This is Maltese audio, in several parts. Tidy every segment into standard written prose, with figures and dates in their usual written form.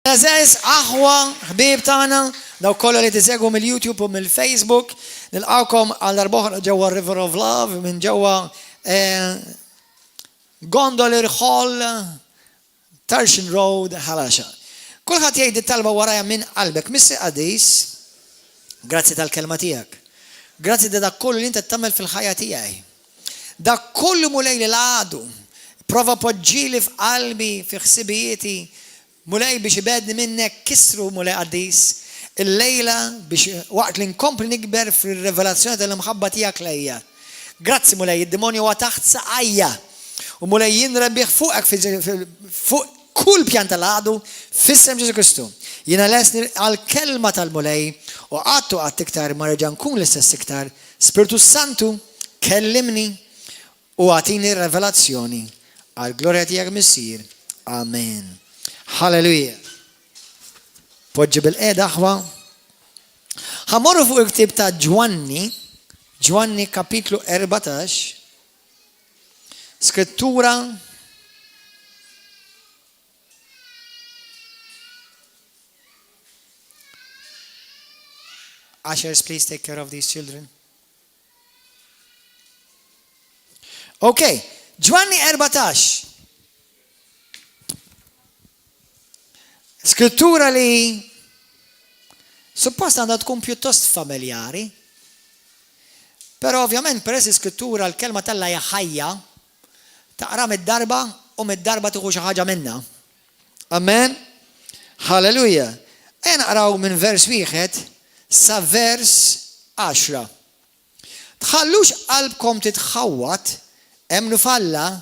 Eżez, aħwa, ħbib tagħna, daw kollha li tisegwu mill-YouTube u mill-Facebook, nilqawkom għal darbohra ġewwa River of Love minn ġewwa Gondoler Hall, Tarshin Road, Ħalaxa. Kulħadd jgħid it-talba warajja minn qalbek, Missi Qadis, grazzi tal-kelma tiegħek. Grazzi da dak kollu li inti tagħmel fil-ħajja tiegħi. Dak kollu mulej li l-għadu, prova poġġili f'qalbi, fi ħsibijieti, mulej biex ibedni minnek kisru mulej Qadis il-lejla biex waqt li nkompli nikber fil-revelazzjoni tal-imħabba tiegħek lejja. Grazzi mulej, id-demonju huwa taħt saqajja u mulej jinrebbieħ fuq kull pjan tal-għadu fissem Ġesu Kristu. Jiena lesni għal-kelma tal-mulej u għattu għatt iktar ma reġa' nkun l-istess iktar. Spiritu Santu kellimni u għatini revelazzjoni għal-glorja tiegħek Missir. Amen. Halleluja. Poġġi bil-qeda aħwa. Ħamorru fuq il-ktib ta' Ġwanni kapitlu 14. Skrittura Ushers, please take care of these children. Okay, Ġwanni 14. Skrittura li suppost għandha tkun pjuttost familjari, però ovvjament peress skrittura l-kelma talla hija ħajja, taqra mid-darba u mid-darba tieħu xi ħaġa minnha. Amen. Halleluja. Naqraw minn vers 1 sa vers 10. Tħallux qalbkom titħawwat, emnu falla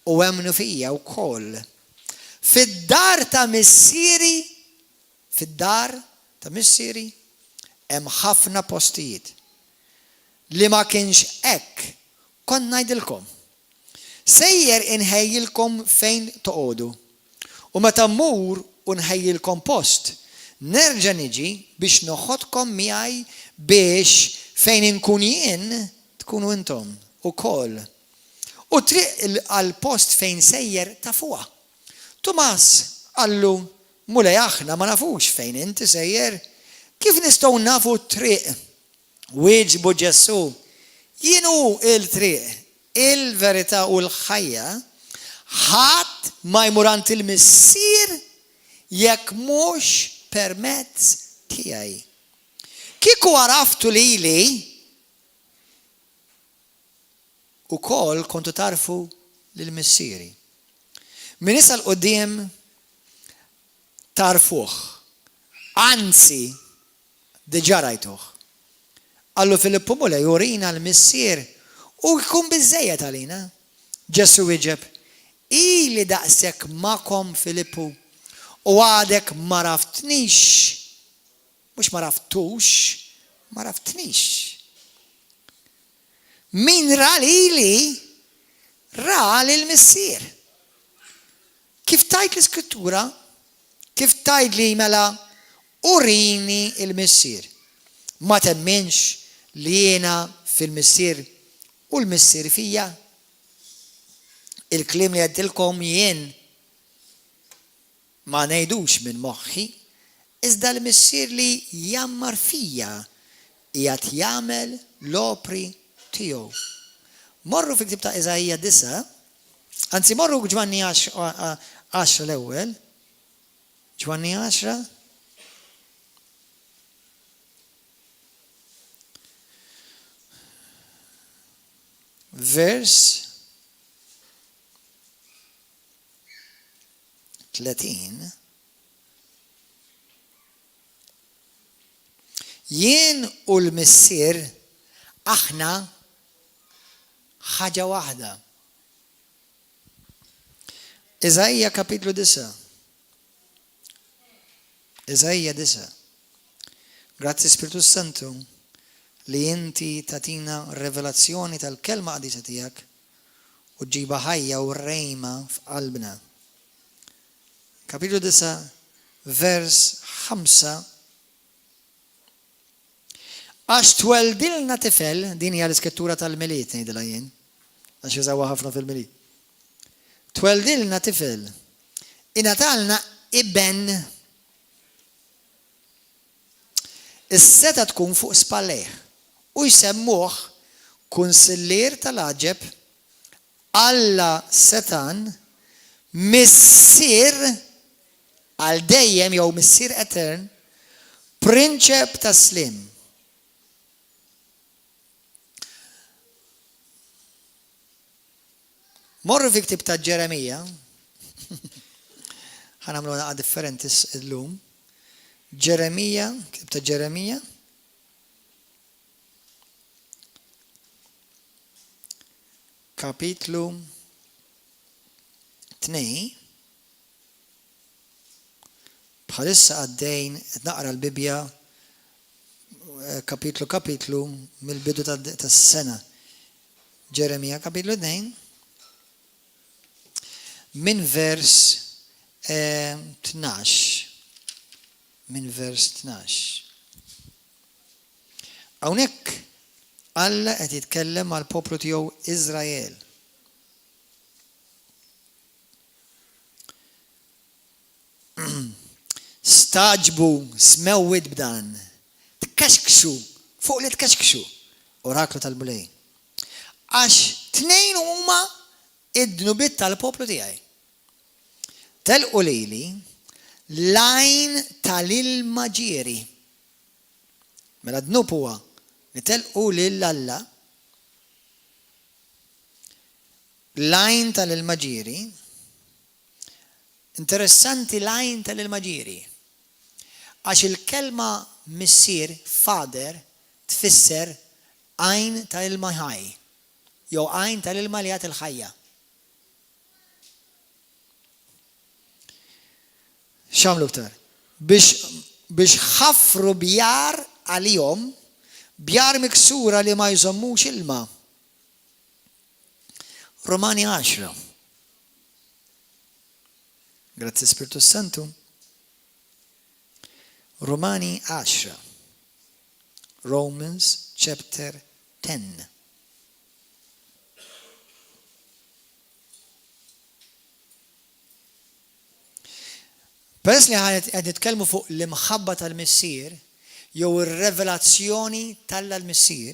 u emnu fija wkoll. Fid-dar ta' missieri hemm ħafna postijiet. Li ma kienx hekk kont ngħidilkom. Sejjer inħejjilkom fejn toqgħodu. U meta mmur u nħejjilkom post, nerġa' niġi biex noħodkom miegħi biex fejn inkun jien tkunu intom ukoll. U triq għal post fejn sejjer tafuha. Tomas għallu, mulej aħna ma nafux fejn inti sejjer, kif nistgħu nafu t-triq? Wieġbu Ġesu, jienu il-triq, il-verità u l-ħajja, ħadd ma jmur għand il-missier jekk mhux permezz tiegħi. Kieku għaraftu lili, ukoll kontu tarfu lill-missieri. Min isal qudiem tarfuh, anzi diġà rajtuh. Allu Filippu mulej jurina l-missier u jkun biżejjed għalina. Ġesu wieġeb, ili daqshekk magħkom Filippu u għadek ma raftnix, mhux ma raftux, ma raftnix. Min ra lili ra lill-missier. Kif tajt l-iskrittura, kif tajt li mela urini il-missier. Ma temminx li jiena fil-missier u l-missier fija. Il-klim li għaddilkom jien ma nejdux minn moħħi, iżda l-missier li jammar fija jgħat jagħmel l-opri tiegħu. Morru fi ktib ta' Eżajja 9, anzi morru Ġwanni 10 l-ewwel. Ġwanni 10. Vers 30. Jien u l-missier aħna ħaġa waħda. Eżajja kapitlu 9. Eżajja 9. Grazzi Spiritu Santu li inti tatina revelazzjoni tal-kelma qadisa tiegħek u ġiba ħajja u rejma f'qalbna. Kapitlu 9, vers 5. Għax tweldilna tifel, din hija l-iskrittura tal-miliet ngħidilha jien, għax jużawha ħafna fil-miliet. Tweldilna tifel, inatalna ibben is-seta tkun fuq spallejh u jsemmuh Kunsillier tal-Aġeb, Alla Setan, Missier għal dejjem jew Missier Etern, Prinċep tas-Slim. Morru fi ktib ta' Ġeremija, ħanamlu naqa differenti l-lum. Ġeremija, ktib ta' Ġeremija. Kapitlu 2. Bħalissa għaddejn naqra l-Bibja kapitlu mill-bidu tas-sena. Ġeremija kapitlu 2 min vers 12. Min vers 12. Hawnhekk Alla qed jitkellem għal poplu tiegħu Iżrael. Staġbu, smewwid b'dan. Tkaxkxu, fuq li tkaxkxu. Oraklu tal-Bulej. Għax tnejn huma id-dnubiet tal-poplu tiegħi. Telqu lili lajn tal-ilma ġieri. Mela dnub huwa li telqu lil Alla lajn tal-ilma ġieri. Interessanti lajn tal-ilma ġieri. Għax il-kelma missier, father, tfisser għajn tal-ilma ħaj. Jew għajn tal-ilma li għat il-ħajja. Xamlu ktar. Biex ħafru bjar għalihom, bjar miksura li ma jżommux ilma. Romani 10. Grazie Spiritu Santu. Romani 10. Romans chapter 10. Peress li għad nitkellmu fuq l-imħabba tal-Missier, jew ir-revelazzjoni tal-Missier,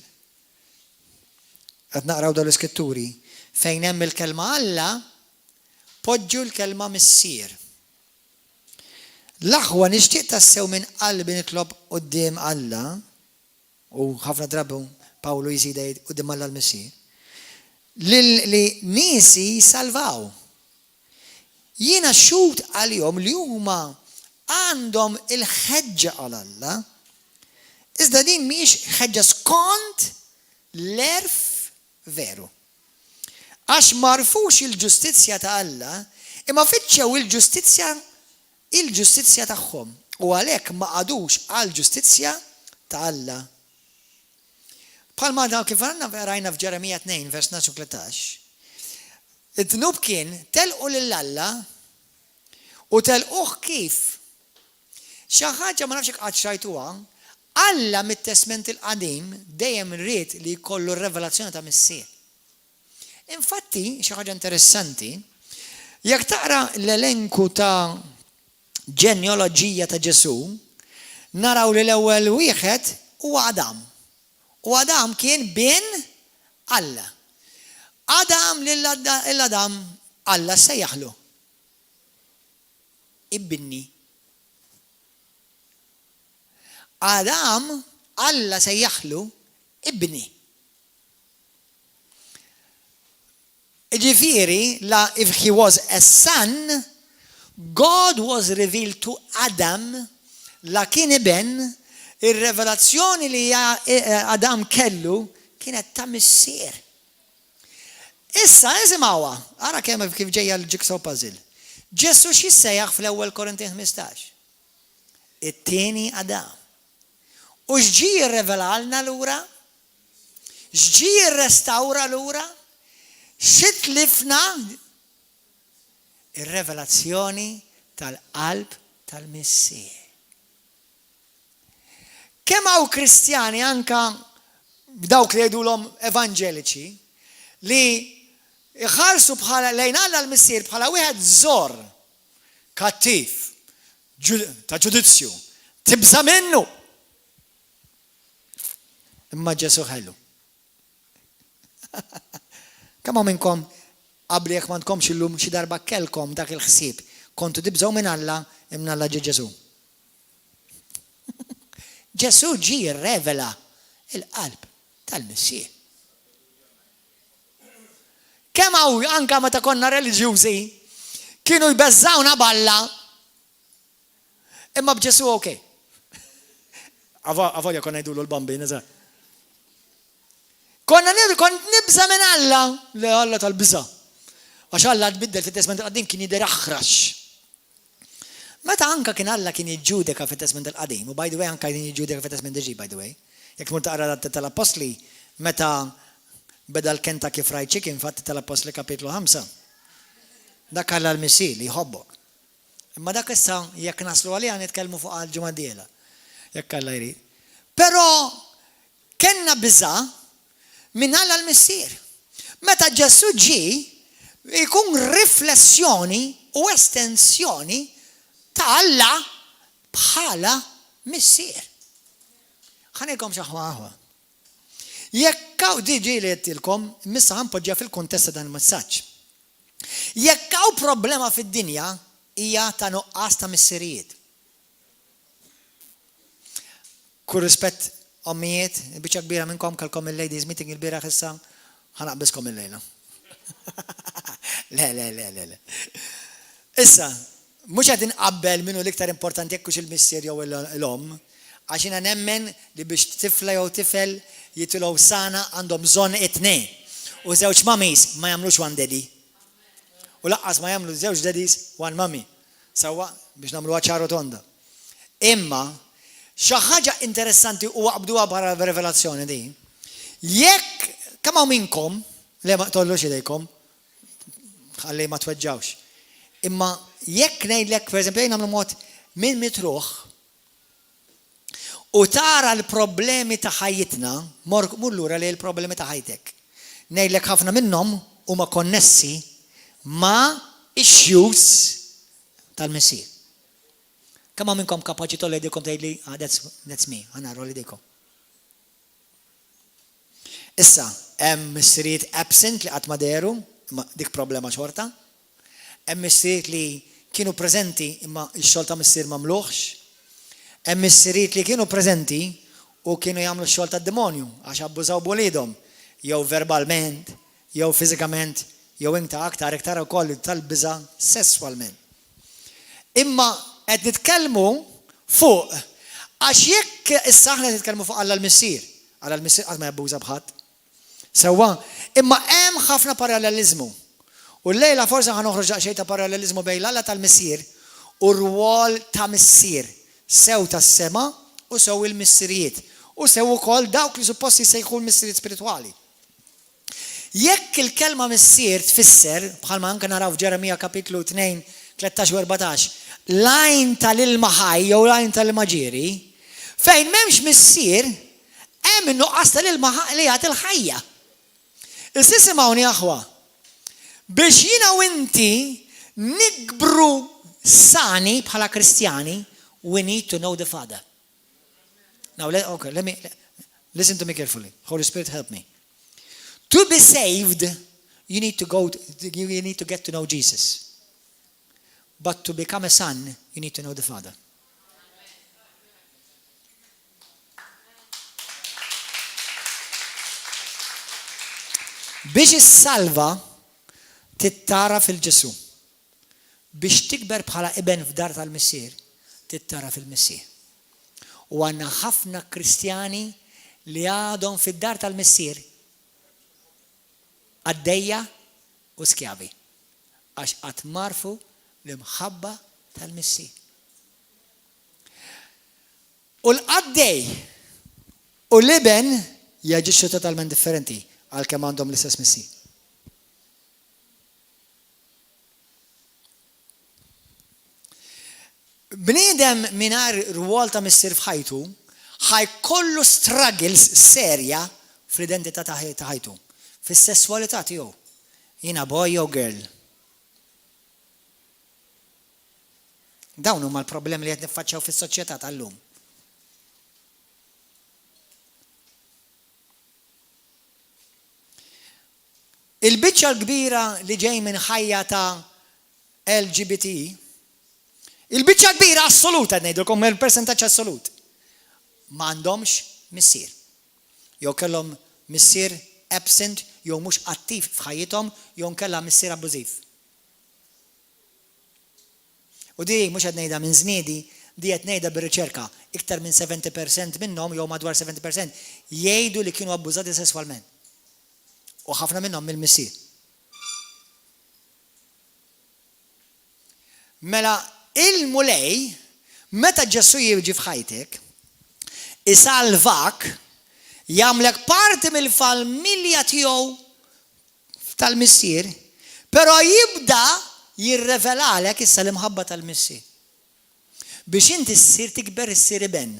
qed naqraw dawn l-Iskitturi, fejn hemm il-kelma Alla, poġġu l-kelma Missier. L-aħwa nixtieq tassew minn qalbi nitlob quddiem Alla, u ħafna drabi Pawlu jżida quddiem Alla l-Missier, li niesi jisalvaw. Jiena xut għalihom li huma għandhom il-ħeġġa għal Alla, iżda din mhix ħeġġa skont l-erf veru. Għax marfux il-ġustizzja ta' Alla, imma fitxew il-ġustizzja tagħhom u għalhekk ma qadux għall-ġustizzja ta' Alla. Bħalma daw kif rajna f'Ġeremija 2 vers 13. Id-dnub kien telqu lil Alla u telquh kif? Xi ħaġa ma nafx qatt xajtuha, Alla mit-Testament il-Qadim dejjem ried li jkollu r-revelazzjoni ta' Missier. Infatti, xi ħaġa interessanti, jekk taqra l-elenku ta' ġenealoġija ta' Ġesu, naraw li l-ewwel wieħed huwa Adam. U Adam kien bin Alla. Adam l-Adam Alla sejjaħlu. Ibni. Adam Alla sejjaħlu ibni. Ġifieri, if he was a son, God was revealed to Adam, la kien iben, ir-revelazzjoni li Adam kellu kienet ta' Missier. Issa, eżimawa, ara kemm kif ġejja l-jigsaw puzzle. Ġesu x'issejjaħ fl-ewwel Korinti 15? It-tieni Adam. U x'ġi jirrevelalna lura? X'ġi jirrestawra lura? Xitlifna ir-revelazzjoni tal-qalb tal-Missier. Kemm hawn Kristjani anka dawk li jgħidulhom evanġeliċi li iħarsu bħala lejn Alla l-Missier bħala wieħed żgħar, kattiv, ta' ġudizzju, tibża minnu. Imma Ġesu ħellu. Kemm minnkom qabli jekk ma tkomx illum xi darba kellkom dak il-ħsieb, kontu tibżgħu minn Alla imma Alla ġie Ġesu. Ġesu ġie jirrevela il-qalb tal-Missieħ. Kemm hawn anke meta konna reliġjużi kienu jbeżżawna balla imma b'Ġesu okej. Avolja konna ngħidulu l-bambin, eżatt. Konna nibża minn Alla, le Alla tal-biża. Għax Alla tbiddel fit-Testament il-Qadim kien jidher aħrax. Meta anka kien Alla kien jiġġudika fit-Testament il-Qadim, u by the way anka kien jiġġudika fit-Testament il-Ġdid, by the way. Jekk mur taqra tal-Apostli, meta beda l-Kentucky Fried Chicken fatti tal-Apostli kapitlu 5. Dak Alla l-Missieħ li jħobbok. Imma dak issa jekk naslu għalija nitkellmu fuq għal-ġimgħa d-dieħla. Jekk Alla jrid. Però kenna biża' minn Alla l-Missieħ. Meta Ġesu ġie jkun riflessjoni u estensjoni ta' Alla bħala Missieħ. Ħanejkom xi ħaġa. Jekk hawn diġi li jettilkom, missa ħanpoġġja fil-kuntest dan il-messaġġ. Jekk hawn problema fid-dinja hija ta' nuqqas ta' missirijiet. Kull rispett ommijiet, biċċa kbira minnkom kalkom il-ladies meeting il-bieraħ issa, ħanaqbiskom il-lejla. Le. Issa, mhux qed inqabbel minnu l-iktar importanti jekk hux il-missier jew l-om, għax jiena nemmen li biex tifla jew tifel jitilgħu sana għandhom bżonn it-tnejn. U żewġ mamis ma jagħmlux one daddy. U laqqas ma jagħmlu żewġ daddies one mommy. Sewwa biex nagħmluha ċara tonda. Imma xi ħaġa interessanti u qabduha bħala rivelazzjoni di. Jekk kemm hawn minnkom le ma tollux idejkom ħalli ma tweġġawx. Imma jekk ngħidlek pereżempju jien nagħmlu mod minn mitruħ u tara l-problemi ta' ħajjitna, mur lura li l-problemi ta' ħajtek. Ngħidlek ħafna minnhom huma konnessi ma' issues tal-Missieħ. Kemm minnkom kapaċi tolli jdejkom tgħidli, that's me, ħanarru li jdejkom. Issa, hemm missirijiet absent li qatt ma deru, imma dik problema xorta. Hemm missirijiet li kienu preżenti imma x-xogħol ta' missier m'għamluhx. Hemm missirijiet li kienu preżenti u kienu jagħmlu x-xogħol tad-demonju għax abbużaw b'wliedhom, jew verbalment, jew fiżikament, jew inta aktar ukoll tal-biża' sesswalment. Imma qed nitkellmu fuq għax jekk issa aħna nitkellmu fuq Alla l-Missier, Alla l-Missier qatt ma jabbuża b'ħadd. Sewwa, imma hemm ħafna paralleliżmu. U llejla forsi ħanoħroġ xejn ta' paralleliżmu bejn Alla tal-Missier u r-rwol ta' missier. Sew tas-sema u sew il-missirijiet. U sew ukoll dawk li supposti jsejħu l-missirijiet spiritwali. Jekk il-kelma missier tfisser, bħalma anke naraw f'Ġeremija kapitlu 2, 13 u 14, lajn tal-ilma ħaj jew lajn tal-ilma ġieri, fejn m'hemmx missier, hemm in-nuqqas tal-ilma li jagħti l-ħajja. Issa simgħuni aħwa. Biex jiena u inti nikbru sani bħala Kristjani, we need to know the Father. Now, let me listen to me carefully. Holy Spirit, help me. To be saved, you need to get to know Jesus. But to become a son, you need to know the Father. Biex is-salva tittara fil-Ġesu. Biex tikber bħala iben f'dar tal-Missier, tittara fil-Missieħ. U għandna ħafna Kristjani li għadhom fid-dar tal-Missier għaddejja u skjavi għax qatt marfu l-imħabba tal-Missieħ. U l-qaddej u l-iben jaġixxu totalment differenti għalkemm għandhom l-istess Missieħ. Bniedem mingħajr rwol ta' missier f'ħajtu ħajkollu struggles serja fl-identità ta' ħajtu, fis-sesswalità tiegħu. Jiena boy jew girl. Dawn huma l-problemi li qed niffaċċjaw fis-soċjetà tal-lum. Il-biċċa l-kbira li ġej minn ħajja ta' LGBT, il-biċċa kbira assoluta ngħidulkom il-persentaġġ assolut. M'għandhomx missier. Jew kellhom missier absent, jew mhux attiv f'ħajjithom, jew kellha missier abbużiv. U di mhux qed ngħidha minn żniedi, di qed ngħidha bir-riċerka. Iktar minn 70% minnhom jew madwar 70% jgħidu li kienu abbużati sesswalment. U ħafna minnhom mill-missier. Mela il-mulej, meta Ġesu jiġi f'ħajtek, isalvak, jagħmlek parti mill-familja tiegħu tal-missier, però jibda jirrevelalek issa l-imħabba tal-missier. Biex inti ssir tikber issir iben.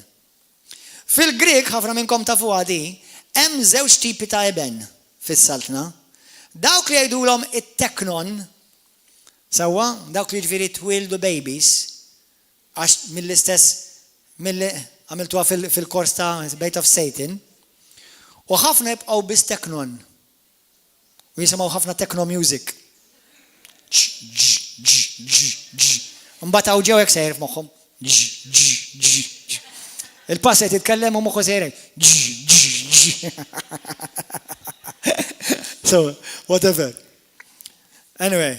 Fil-Grik, ħafna minnkom tafu għadi, hemm żewġ tipi ta' iben fis-saltna. Dawk li jgħidulhom it-teknon, sewwa, dawk li ġifieri twildu babies, għax mill-istess għamiltuha fil-kors ta' Bait of Satan, u ħafna jibqgħu biss teknon. U jisimgħu ħafna techno music. Mbagħad hawn ġew hekk sejjer f'moħħhom. Il-pass qed jitkellem u moħħu sejjer. So, whatever. Anyway.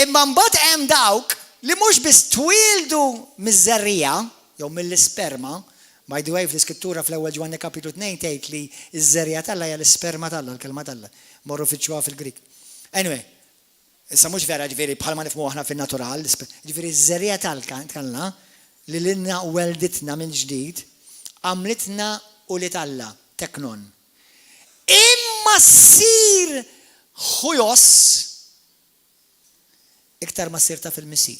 Imma mbagħad hemm dawk li mhux biss twildu miż-żerrija jew mill-isperma, by the way fl-iskrittura fl-ewwel Ġwanni kapitlu 2 tgħid li ż-żerrija talla hija l-isperma talla, l-kelma talla. Morru fiċċuha fil-Grik. Anyway, issa mhux vera ġifieri bħalma nifhmu aħna fin-natural, ġifieri ż-żerrija talla li lilna welditna minn ġdid, għamlitna u li talla, teknon. Imma ssir ħujos iktar ma sirta fil-Missij.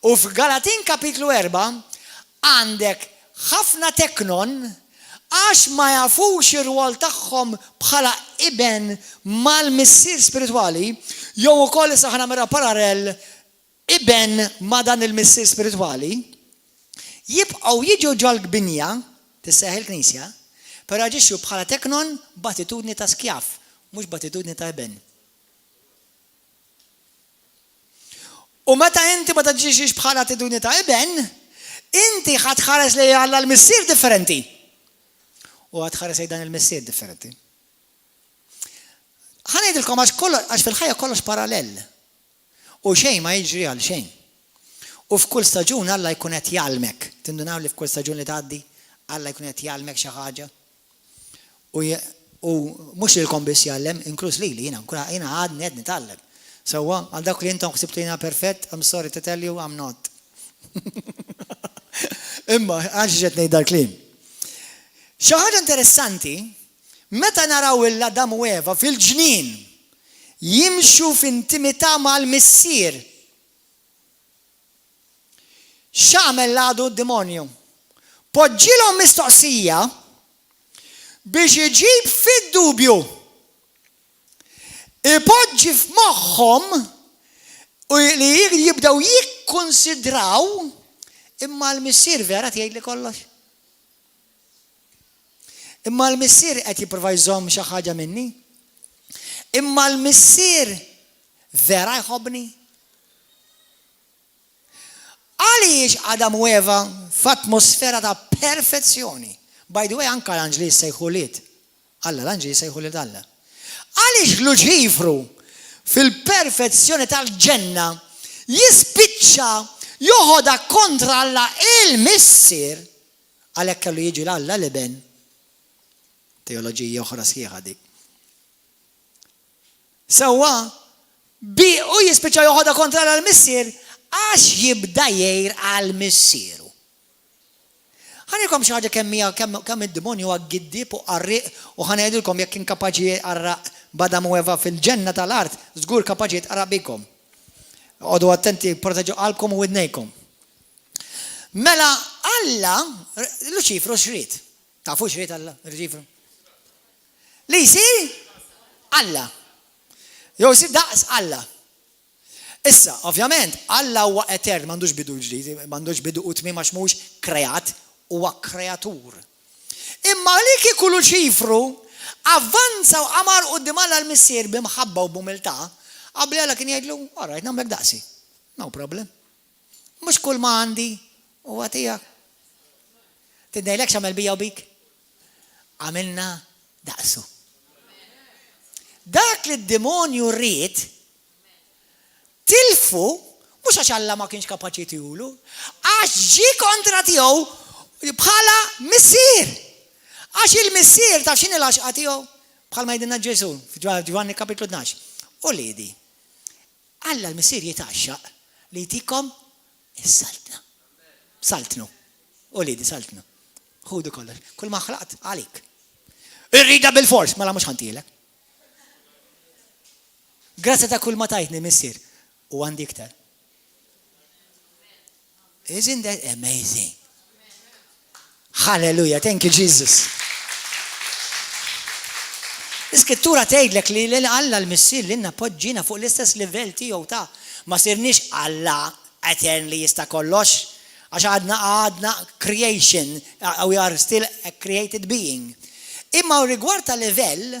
U f'Galatin kapitlu 4 għandek ħafna teknon għax ma jafux ir-rwol tagħhom bħala iben mal-missier spiritwali, jew ukoll issa ħana mera parallel iben ma' dan il-missier spiritwali, jibqgħu jiġu ġol-gbinja tisseħħ il-Knisja, però jaġixxu bħala teknon b'attitudni ta' skjaf, mhux b'attitudni ta' iben. U meta inti ma taġixix bħala attitudni ta' iben, inti ħatħares li Alla l-missier differenti. U ħatħares li dan il-missier differenti. Ħanejdilkom għax fil-ħajja kollox parallel. U xejn ma jiġri għal xejn. U f'kull staġun Alla jkun qed jgħallmek. Tindunaw li f'kull staġun li tgħaddi, Alla jkun qed jgħallmek xi ħaġa. U mhux lilkom biss jgħallem, inkluż lili jiena għadni qed nitgħallem. Sewwa, għal dak li intom ħsibtu jiena perfett, I'm sorry to tell you, I'm not. Imma għax ġed ngħid dal-kliem. Xi ħaġa interessanti, meta naraw il-Adam u Eva fil-ġnien jimxu f'intimità mal-missier. X'għamel l-għadu d-demonju? Poġġilhom mistoqsija biex iġib fid-dubju. Ipoġġi f'moħħhom u li jibdew jikkonsidraw imma l-missier vera tgħidli kollox. Imma l-missier qed jipprova jżomm xi ħaġa minni. Imma l-missier vera jħobbni. Għaliex Adam u Eva f'atmosfera ta' perfezzjoni. By the way, anke l-anġli jsejħu liet. Alla, l-anġli jsejħu liet Alla. Għaliex Luċifru fil-perfezzjoni tal-ġenna jispiċċa joħodha kontra Alla il-missier għalhekk kellu jiġi l-Alla l-iben. Teoloġija oħra sħiħa dik. Sewwa u jispiċċa joħodha kontra Alla l-missier għax jibda jgħir għall-missieru. Ħanilkom xi ħaġa kemm id-demonju huwa giddieb u qarriq u ħanejdilkom jekk inkapaċi jqarraq b'Adam u Eva fil-ġenna tal-art, żgur kapaċi jtqarraq bikom. Għodu attenti proteġu qalbkom u widnejkom. Mela Alla, Luċifru xrid. Tafu xrid Alla, Luċifru? Li jsir Alla. Jew jsir daqs Alla. Issa, ovvjament, Alla huwa etern, m'għandux bidu ġdid, m'għandux bidu u tmiem għax mhux kreat, huwa kreatur. Imma li kieku Luċifru avvanza u qamar qudiem Alla l-missier b'imħabba u b'umiltà, qabli Alla kien jgħidlu, all right, nagħmlek daqsi. No problem. Mhux kull ma għandi huwa tiegħek. Tidnejlek x'għamel bija u bik? Għamilna daqsu. Dak li d-demonju rrid tilfu mhux għax Alla ma kienx kapaċi tijulu, għax ġi kontra tiegħu bħala missier. Għax il-missier ta' x'inhi l-għaxqa tiegħu bħalma jgħidilna Ġesu f'Ġwanni kapitlu 12. U liedi, Alla l-missier jitaxxaq li jtikom is-saltna. Saltnu. U liedi saltnu. Ħudu kollox. Kull ma ħlaqt għalik. Irrida bil-fors, mela mhux ħantilek. Grazzi ta' kull ma tajtni missier. U għandi iktar. Isn't that amazing? Hallelujah, thank you Jesus. Iskrittura tgħidlek li Alla l-missier li nappoġġina fuq l-istess livell tiegħu ta' ma sirniex Alla etern li jista' kollox, għax għadna creation, we are still a created being. Imma rigward ta' livell,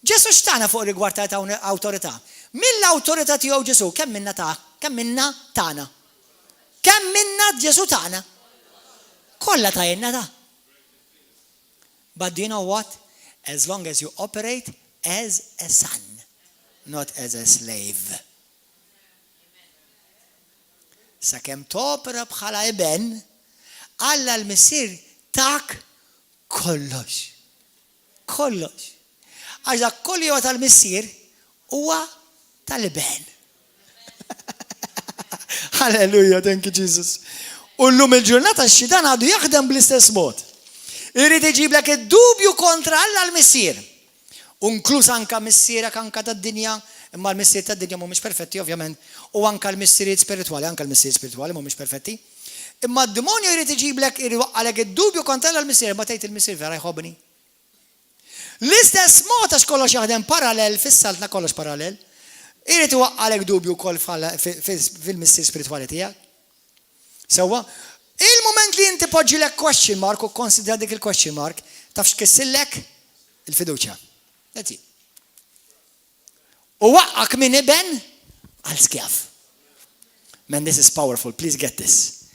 Ġesu x'tana fuq rigward ta' awtorità. Mill-awtorità tiegħu Ġesu kemm minna tagħna. Kemm minna Ġesu tagħna? Kollha tajna ta'. But do you know what? As long as you operate as a son, not as a slave. Sakemm topera bħala eben, Alla l-missier tak kollox. Kollox. Għax dak kollu huwa tal-missier huwa tal-eben. Hallelujah, thank you Jesus. U llum il-ġurnata x-xitan għadu jaħdem bl-istess mod. Irid iġiblek id-dubju kontra Alla l-missier. Inkluż anka missierek anka tad-dinja, imma l-missier tad-dinja mhumiex perfetti ovvjament, u anka l-missieriet spiritwali, anka l-missieriet spiritwali mhumiex perfetti. Imma d-demonju jrid iġiblek għalek id-dubju kontra Alla l-missier, ma tgħid il-missier vera jħobbni. L-istess mod għax kollox jaħdem parallel, fis-saltna kollox parallel, irid iwaqqalek dubju wkoll fil-missier spiritwali tiegħek. Sewwa, il-moment li inti poġġilek question mark u konsidra dik il-question mark, taf x'kissillek il-fiduċja. That's it. U waqqak minn iben għal skjaf. Man, this is powerful. Please get this.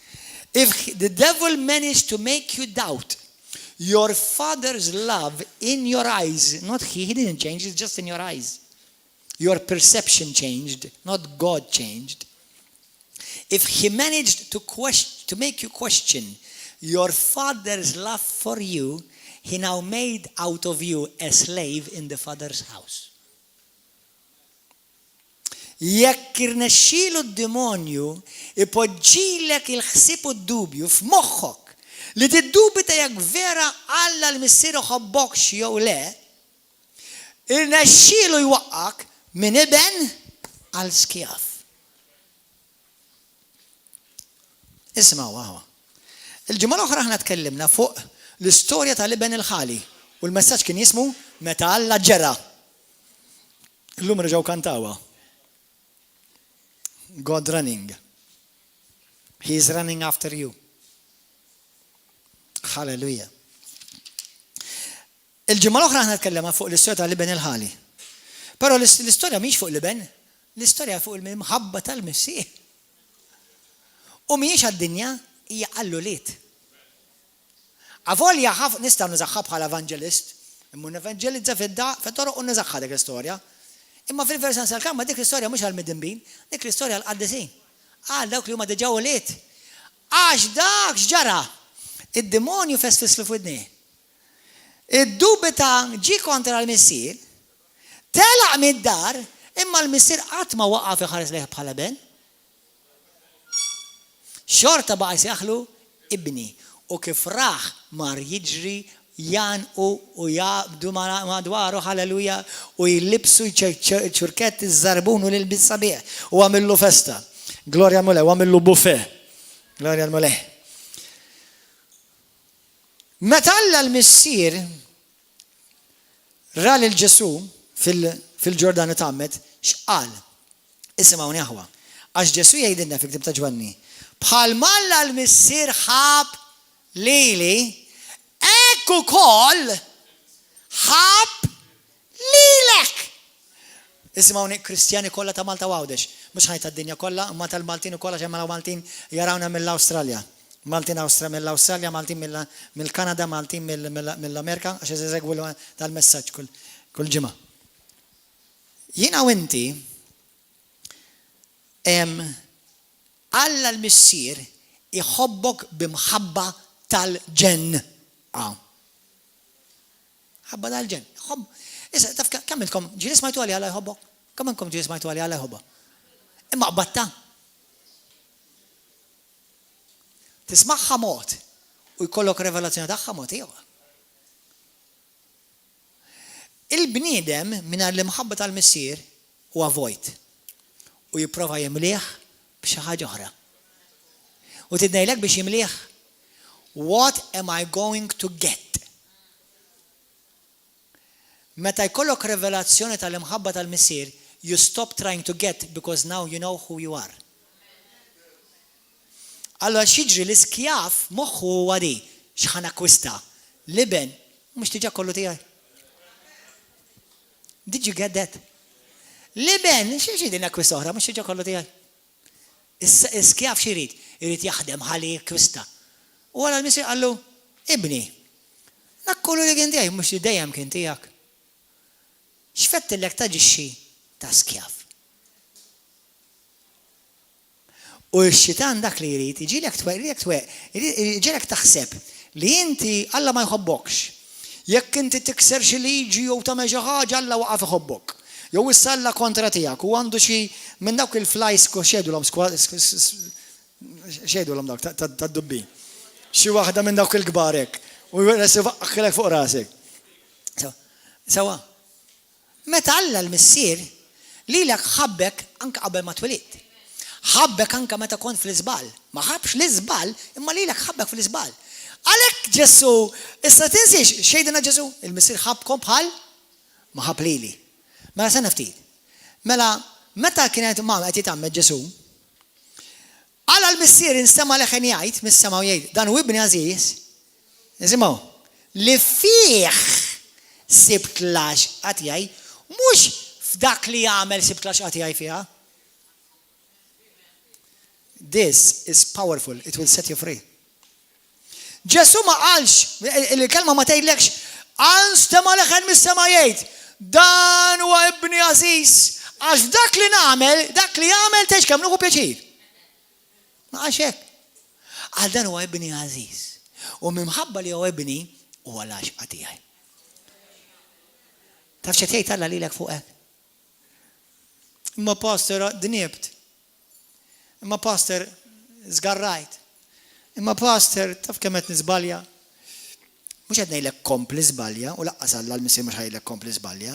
If the devil managed to make you doubt your father's love in your eyes, not he didn't change, it's just in your eyes. Your perception changed, not God changed. If he managed to make you question your father's love for you, he now made out of you a slave in the father's house. Jekk irnexxielu d-demonju ipoġġilek il-ħsieb u d-dubju f'moħħok li tiddubita jekk vera Alla l-missier ħobbokx jew le, irnexxielu jwaqqak minn iben għal skjaf. Isma' waħwa. Il-ġimgħa l-oħra aħna tkellimna fuq l-istorja tal-iben il-ħali u l-messaġġ kien jismu meta Alla ġera. Illum reġgħu kantawha. God running. He is running after you. Hallelujah. Il-ġimgħa l-oħra aħna tkellimna fuq l-istorja tal-iben il-ħali. Però l-istorja mhix fuq l-iben, l-istorja fuq il-mħabba tal-missier. U mhijiex għad-dinja, hija għall-uliet. Avolja nistgħu niżaħħa bħala evangelist, imma nevangelizza fid-toroq u niżaħħa dik l-istorja. Imma fil-versan sal-kamma dik l-istorja mhux għall-midinbin, dik l-istorja għall-qaddisin. Għal dawk li huma diġà uliet. Għax dak x'ġara. Id-demonju fesfislu f'widnieh. Id-dubita ġi kontra l-missier, telaq mid-dar, imma l-missier qatt ma waqaf iħares lejh bħala ben. Xorta baqa jsaħlu ibni u kif raħ mar jiġri janqu u jabdu madwaru halleluja u jillibsu ċurket iż-żarbun u l-ilbis sabiħ u għamillu festa. Gloria mole, u għamillu buffet. Gloria mole. Meta Alla l-missier ra lil Ġesu fil-Ġordanu Tammet x'qal? Isimgħu neħwa. Għax Ġesu jgħidilna fil-Ktieb ta' Ġwanni. Bħalma Alla l-missier ħab lili, hekk ukoll ħab Ismawni Kristjani kollha ta' Malta għawdex, mhux ħajt tad-dinja kollha, imma tal-Maltin ukoll għax hemm Maltin jarawna mill-Awstralja. Maltin mill-Awstralja, Maltin mill-Kanada, Maltin mill-Amerika, għax eżegwu tal-messaġġ kull ġimgħa. Jiena u inti Alla l-missier iħobbok bimħabba tal-ġenn. Ħabba tal-ġenn. Issa, taf kammilkom, ġili smajtu għali għalla jħobbok? Kammilkom ġili smajtu għali għalla jħobbok? Imma qbatta. Tismaħħa mot u jkollok revelazzjoni taħħa mot jew. Il-bniedem minna l-imħabba tal-missier u vojt u jipprova jimliħ b'xi ħaġa oħra. U tidnejlek biex jimliħ, what am I going to get? Meta jkollok revelazzjoni tal-imħabba tal-missier, you stop trying to get because now you know who you are. Allora xiġri l-iskjaf moħħu għadi xħan akkwista. Liben, mux tiġa kollu tijaj. Did you get that? Liben, xieġi din akkwista oħra, mux tiġa kollu tijaj. Iskjaf xirid, irrid jaħdem ħalli akkwista. U għala l-missier għallu, ibni, nakkollu li għin tijaj, mux dejjem kien tijak. Xfettillek taġiċi ta' skjaf. U x-xitan dak li jrid, iġilek taħseb li inti Alla ma jħobbokx. Jekk inti tikser xi liġi jew tagħmel xi ħaġa Alla waqaf iħobbok. Jew issalla kontra tiegħek u għandu xi minn dawk il-flajs xedulhom xedulhom dawk tad-dubbi. Xi waħda minn dawk il-kbar hekk u jfaqħilek fuq rasek. Sewa. Meta Alla l-missier lilek ħabbek anke qabel ma twelid. ħabbek anke meta kont fl-iżbal. Ma ħabbx l-iżbal, imma lilek ħabbek fl-iżbal. Għalhekk Ġesu, issa tinsiex xejdina Ġesu, il-missier ħabbkom bħal ma ħabb lili. Mela se ftit. Mela meta kienet mama qed jitgħammed Ġesu, Alla l-missier instema' leħen jgħid mis-sema' jgħid dan hu ibni għażiż. Nisimgħu li fih sibt l-għaxqa tiegħi mhux f'dak li jagħmel sibt l-għaxqa tiegħi fiha. This is powerful. It will set you free. Ġesu ma qalx, il-kelma ma tgħidlekx, anstema' leħen mis-sema' jgħid, dan huwa ibni għażiż, għax dak li nagħmel, dak li jagħmel tgħix kemm nieħu pjaċir. Ma għax hekk. Għal dan huwa ibni għażiż. U minħabba li huwa ibni huwa l-għaxqa tiegħi. Taf x'qed jgħid Alla lilek fuq hekk? Imma pastor dniebt. Imma pastor żgarrajt. Imma pastor taf kemm qed niżbalja. Mhux qed ngħidlek kompli żbalja u laqqas Alla l-missier mhux ħajlek kompli żbalja.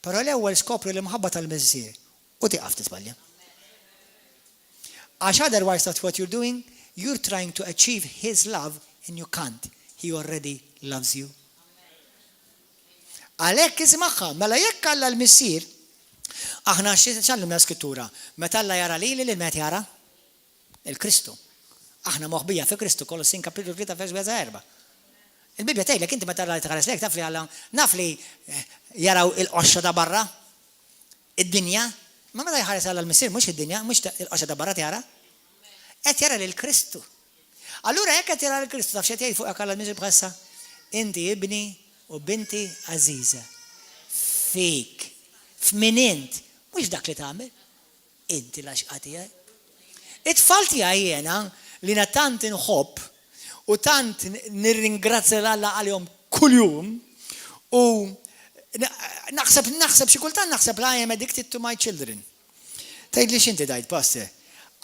Però l-ewwel skopri l-imħabba tal-missier u tieqaf tiżbalja. Għax otherwise that's what you're doing, you're trying to achieve his love and you can't. He already loves you. Għalhekk ismagħha, mela jekk Alla l-missier aħna x'għallimna skrittura, meta Alla jara lili lil met jara il-Kristu. Aħna moħbija fi Kristu Kolossin kapitlu 3 vers 4. Il-Bibja tgħidlek inti meta Alla tħares lek taf li Alla naf li jaraw il-qoxxa ta' barra id-dinja, ma meta jħares Alla l-missier mhux id-dinja, mhux il-qoxxa ta' barra tjara. Qed jara lil Kristu. Allura jekk qed jara lil Kristu taf x'qed jgħid fuq Alla l-missier bħassa inti ibni u binti għażiża. Fik. F'min int, mhux dak li tagħmel, inti l-għaxqa tiegħi. It-tfal tiegħi jiena li na tant inħobb u tant nirringrazzja Alla għalihom kuljum u naħseb xi kultant naħseb I am addicted to my children. Tgħidli x'inti tgħid pastor?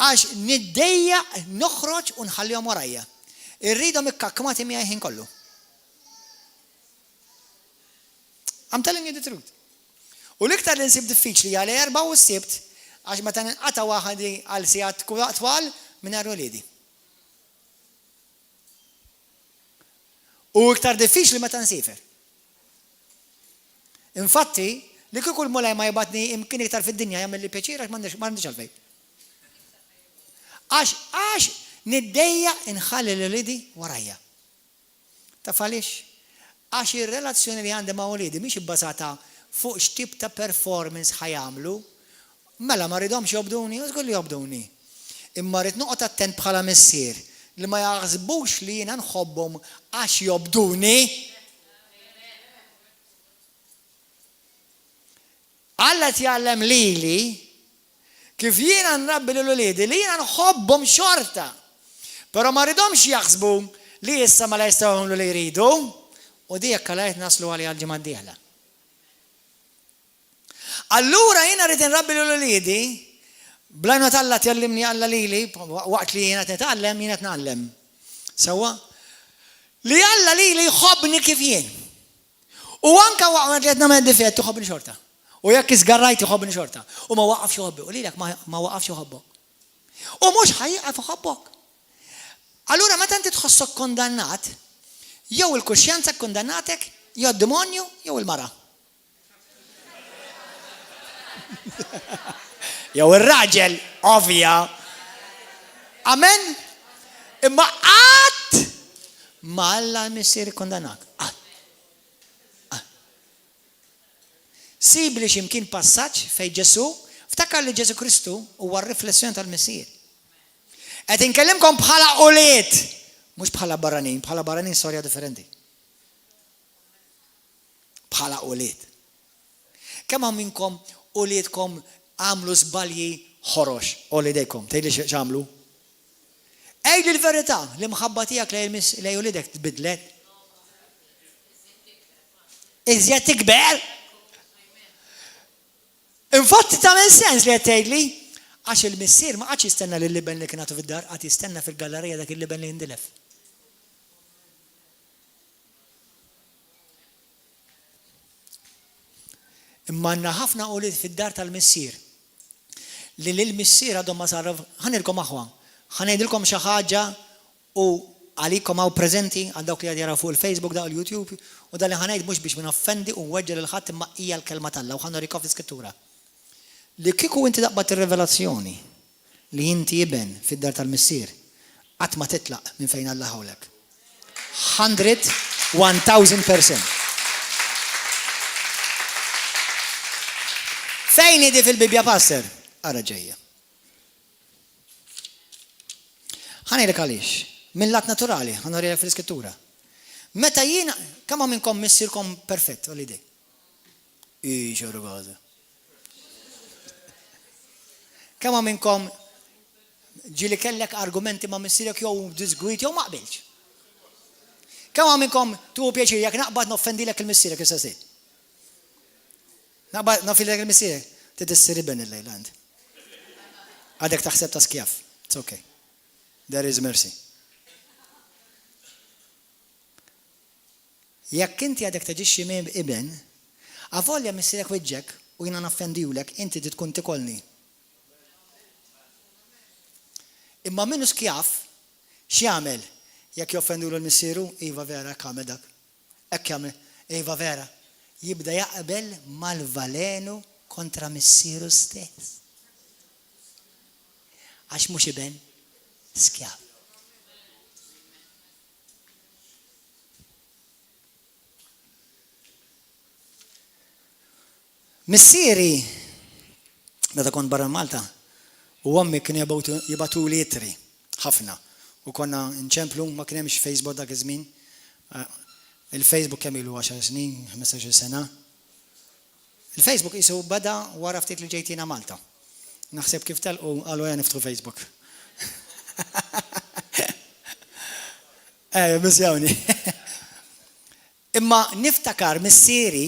Għax niddejja noħroġ u nħallihom warajja. Irridhom ikkakkmati miegħi ħin kollu. I'm telling you the truth. U l-iktar li nsib diffiċli għal erba' u s-sibt għax meta ninqata' waħdi għal sigħat twal mingħajr wliedi. U iktar diffiċli meta nsifer. Infatti, li kieku l-mulaj ma jibatni imkien iktar fid-dinja jagħmel li pjaċir għax m'għandix għalfejn. Għax niddejja inħalli l-wliedi warajja. Taf għaliex? Għax ir-relazzjoni li għandi ma' wliedi mhix ibbażata fuq x'tip ta' performance ħajamlu, mela ma rridhomx jobduni, żgur li jobduni. Imma rrid noqgħod attent bħala missier li ma jaħsbux li jiena nħobbhom għax jobduni. Alla tjallem lili kif jiena nrabbi l-uliedi li jiena nħobbhom xorta. Però ma rridhomx jaħsbu li issa ma la jistgħu jagħmlu li jridu u di jekk lajt naslu għalija l-ġimgħa d-dieħla. Allura jiena rrid nrabbi l-uliedi blajna Alla tjallimni Alla lili waqt li jiena titgħallem jiena tnallem. Sewwa li Alla lili jħobbni kif jien. U anke waqt li qed nagħmel difett iħobbni xorta. U jekk isgarrajt iħobbni xorta. U ma waqafx iħobbi. U lilek ma waqafx iħobbok. U mhux ħajjaqaf iħobbok. Allura meta inti tħossok kondannat, jew il-kuxjenza kondannatek, jew d-demonju, jew il-mara. Jew ir-raġel, ovvja. Amen? Imma qatt ma Alla missier kondannak. Sibli x'imkien passaġġ fejn Ġesu, ftakar li Ġesu Kristu huwa r-riflessjoni tal-missier. Qed inkellimkom bħala ulied, mhux bħala barranin, bħala barranin storja differenti. Bħala ulied. Kemm hawn minnkom uliedkom għamlu żbalji ħorox, uliedejkom, tgħidli x'għamlu? Ejli l-verità li mħabba tiegħek lejn uliedek tbidlet. Iżjed tikber? Infatti tagħmel sens li qed tgħidli għax il-missier ma qatx jistenna lill-liben li kien għatu fid-dar, qatt jistenna fil-gallerija dak il-liben li jindilef. Imma għandna ħafna ulied fid-dar tal-missier li lill-missier għadhom ma sarraf ħanilkom aħwa. Ħanejdilkom xi ħaġa u għalikom hawn preżenti għal dawk li qed jaraw fuq il-Facebook daw il-YouTube u dan li ħanejd mhux biex noffendi u nweġġel il ħadd imma hija l-kelma tal-Alla u ħanorikom fl-Iskrittura. Li kieku inti daqbad ir-revelazzjoni li inti jiben fid-dar tal-missier qatt ma titlaq minn fejn Alla ħawlek. 1000% Fejn idi fil-Bibja passer? Ara ġejja. Ħanejlek għaliex, minn lat naturali, ħanorjek fl-Iskrittura. Meta jiena, kemm minnkom missierkom perfett, u l-idej? Xorru għaza. Kemm minnkom ġili kellek argumenti ma' missierek jew disgwit jew ma qbilx. Kemm minnkom tu pjaċir jekk naqbad noffendilek il-missierek issa sejt. Naqbad noffendilek il-missierek, titissiriben il-lejland. Għadek taħseb ta' skjaf. It's okay. There is mercy. Jekk inti għadek taġixxi minn iben, għavolja missierek wiġġek u jiena noffendiwlek, inti tkun tikolni. Imma minnu skjaf, x'jagħmel? Jekk joffendilu l-missieru, iva vera, jagħmel dak. Hekk jagħmel, iva vera. Jibda jaqbel mal-valenu kontra missieru stess. Għax mhux iben skjaf. Missieri, meta kont barra Malta, u għammi kien jibatu litri, ħafna. U konna nċemplu, ma kien hemmx Facebook dak iż-żmien. Il-Facebook kemm ilu 10 snin, 15 sena. Il-Facebook isu bada wara ftit li ġejtina Malta. Naħseb kif telqu qalu ja niftħu Facebook. Misjawni. Imma niftakar missieri,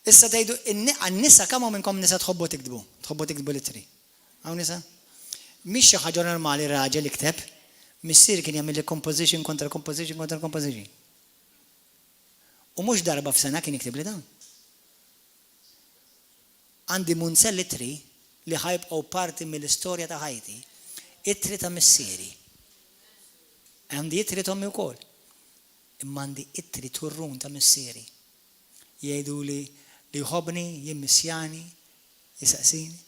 issa tgħidu għan-nisa kemm minnkom nisa tħobbu tikdbu litri. Hawn nisa? Mhix xi ħaġa normali raġel ikteb, missier kien jagħmel composition kontra composition kontra composition. U mhux darba f'sena kien jiktib li dan. Għandi munsell litri li ħajbqgħu parti mill-istorja ta' ħajti, itri ta' missieri. Għandi itri tommi wkoll. Imma għandi itri turrun ta' missieri. Jgħidu li jħobbni, jimmissjani, jisaqsini.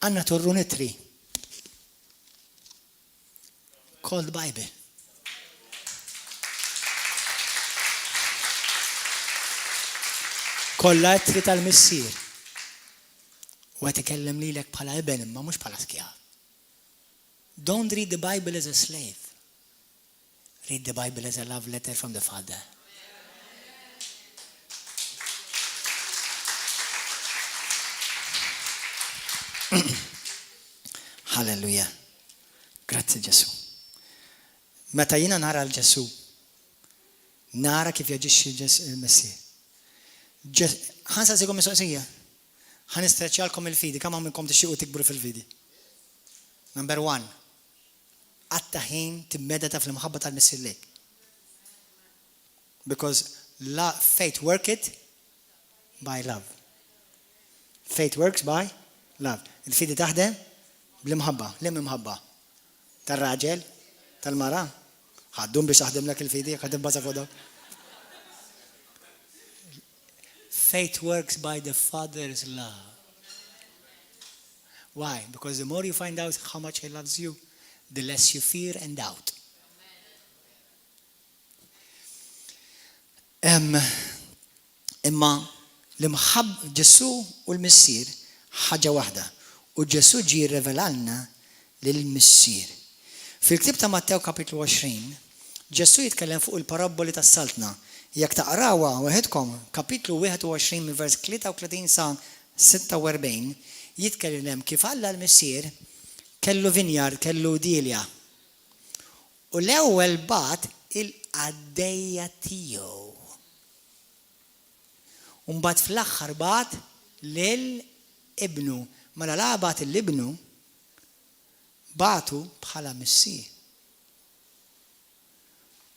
Għanna turrun itri. Called Bible. kollha ittri tal-missier. U qed ikellem lilek bħala ibn imma mhux bħala skjav. Don't read the Bible as a slave. Read the Bible as a love letter from the Father. Hallelujah. Grazie Gesù. Meta jiena nara l-Ġesu, nara kif jaġixxi il-Messier. Ħansaqsikom mistoqsija. Ħanistreċjalkom il-fidi, kemm minnkom tixtiequ tikbru fil-fidi. Number 1. Għatta ħin timmedita fil-mħabba tal-Messier lejk. Because faith worketh by love. Faith works by love. Il-fidi taħdem bl-imħabba. L-imħabba. Tal-raġel, tal-mara. ħaddum biex taħdemlek il-fidi, ħaddem baza fodo. Faith works by the Father's love. Why? Because the more you find out how much He loves you, the less you fear and doubt. Imma l-imħab Ġesu u l-Missier ħaġa waħda. U Ġesu ġi revelalna lill-Missier. Fil-ktib ta' Mattew kapitlu 20, Ġesu jitkellem fuq il-paraboli tas-saltna. Jekk taqrawha waħedkom kapitlu 21 minn vers 33 sa 46 jitkellem kif Alla l-Missier kellu vinjar, kellu dilja. U l-ewwel bat il-qaddejja tiegħu. U mbagħad fl-aħħar bat lill-ibnu. Mela la bat l-ibnu batu bħala Missier.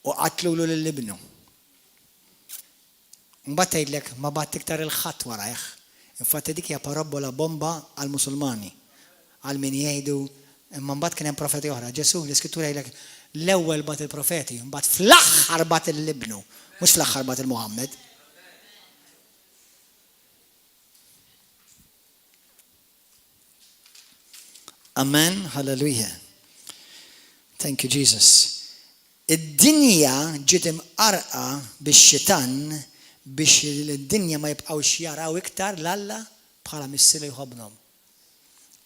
U qatlulu lill-ibnu. Mbagħad tgħidlek ma bat iktar il-ħadd warajh. Infatti dik hija parabola bomba għall-Musulmani. Għal min jgħidu imma mbagħad kien hemm profeti oħra. Ġesu l-Iskrittura jgħidlek l-ewwel bat il-profeti, mbagħad fl-aħħar bat l-ibnu, mhux fl-aħħar bat il-Muhammad. Amen, hallelujah. Thank you Jesus. Id-dinja ġiet imqarqa bix-xitan biex id-dinja ma jibqgħux jaraw iktar l-Alla bħala missier li jħobbhom.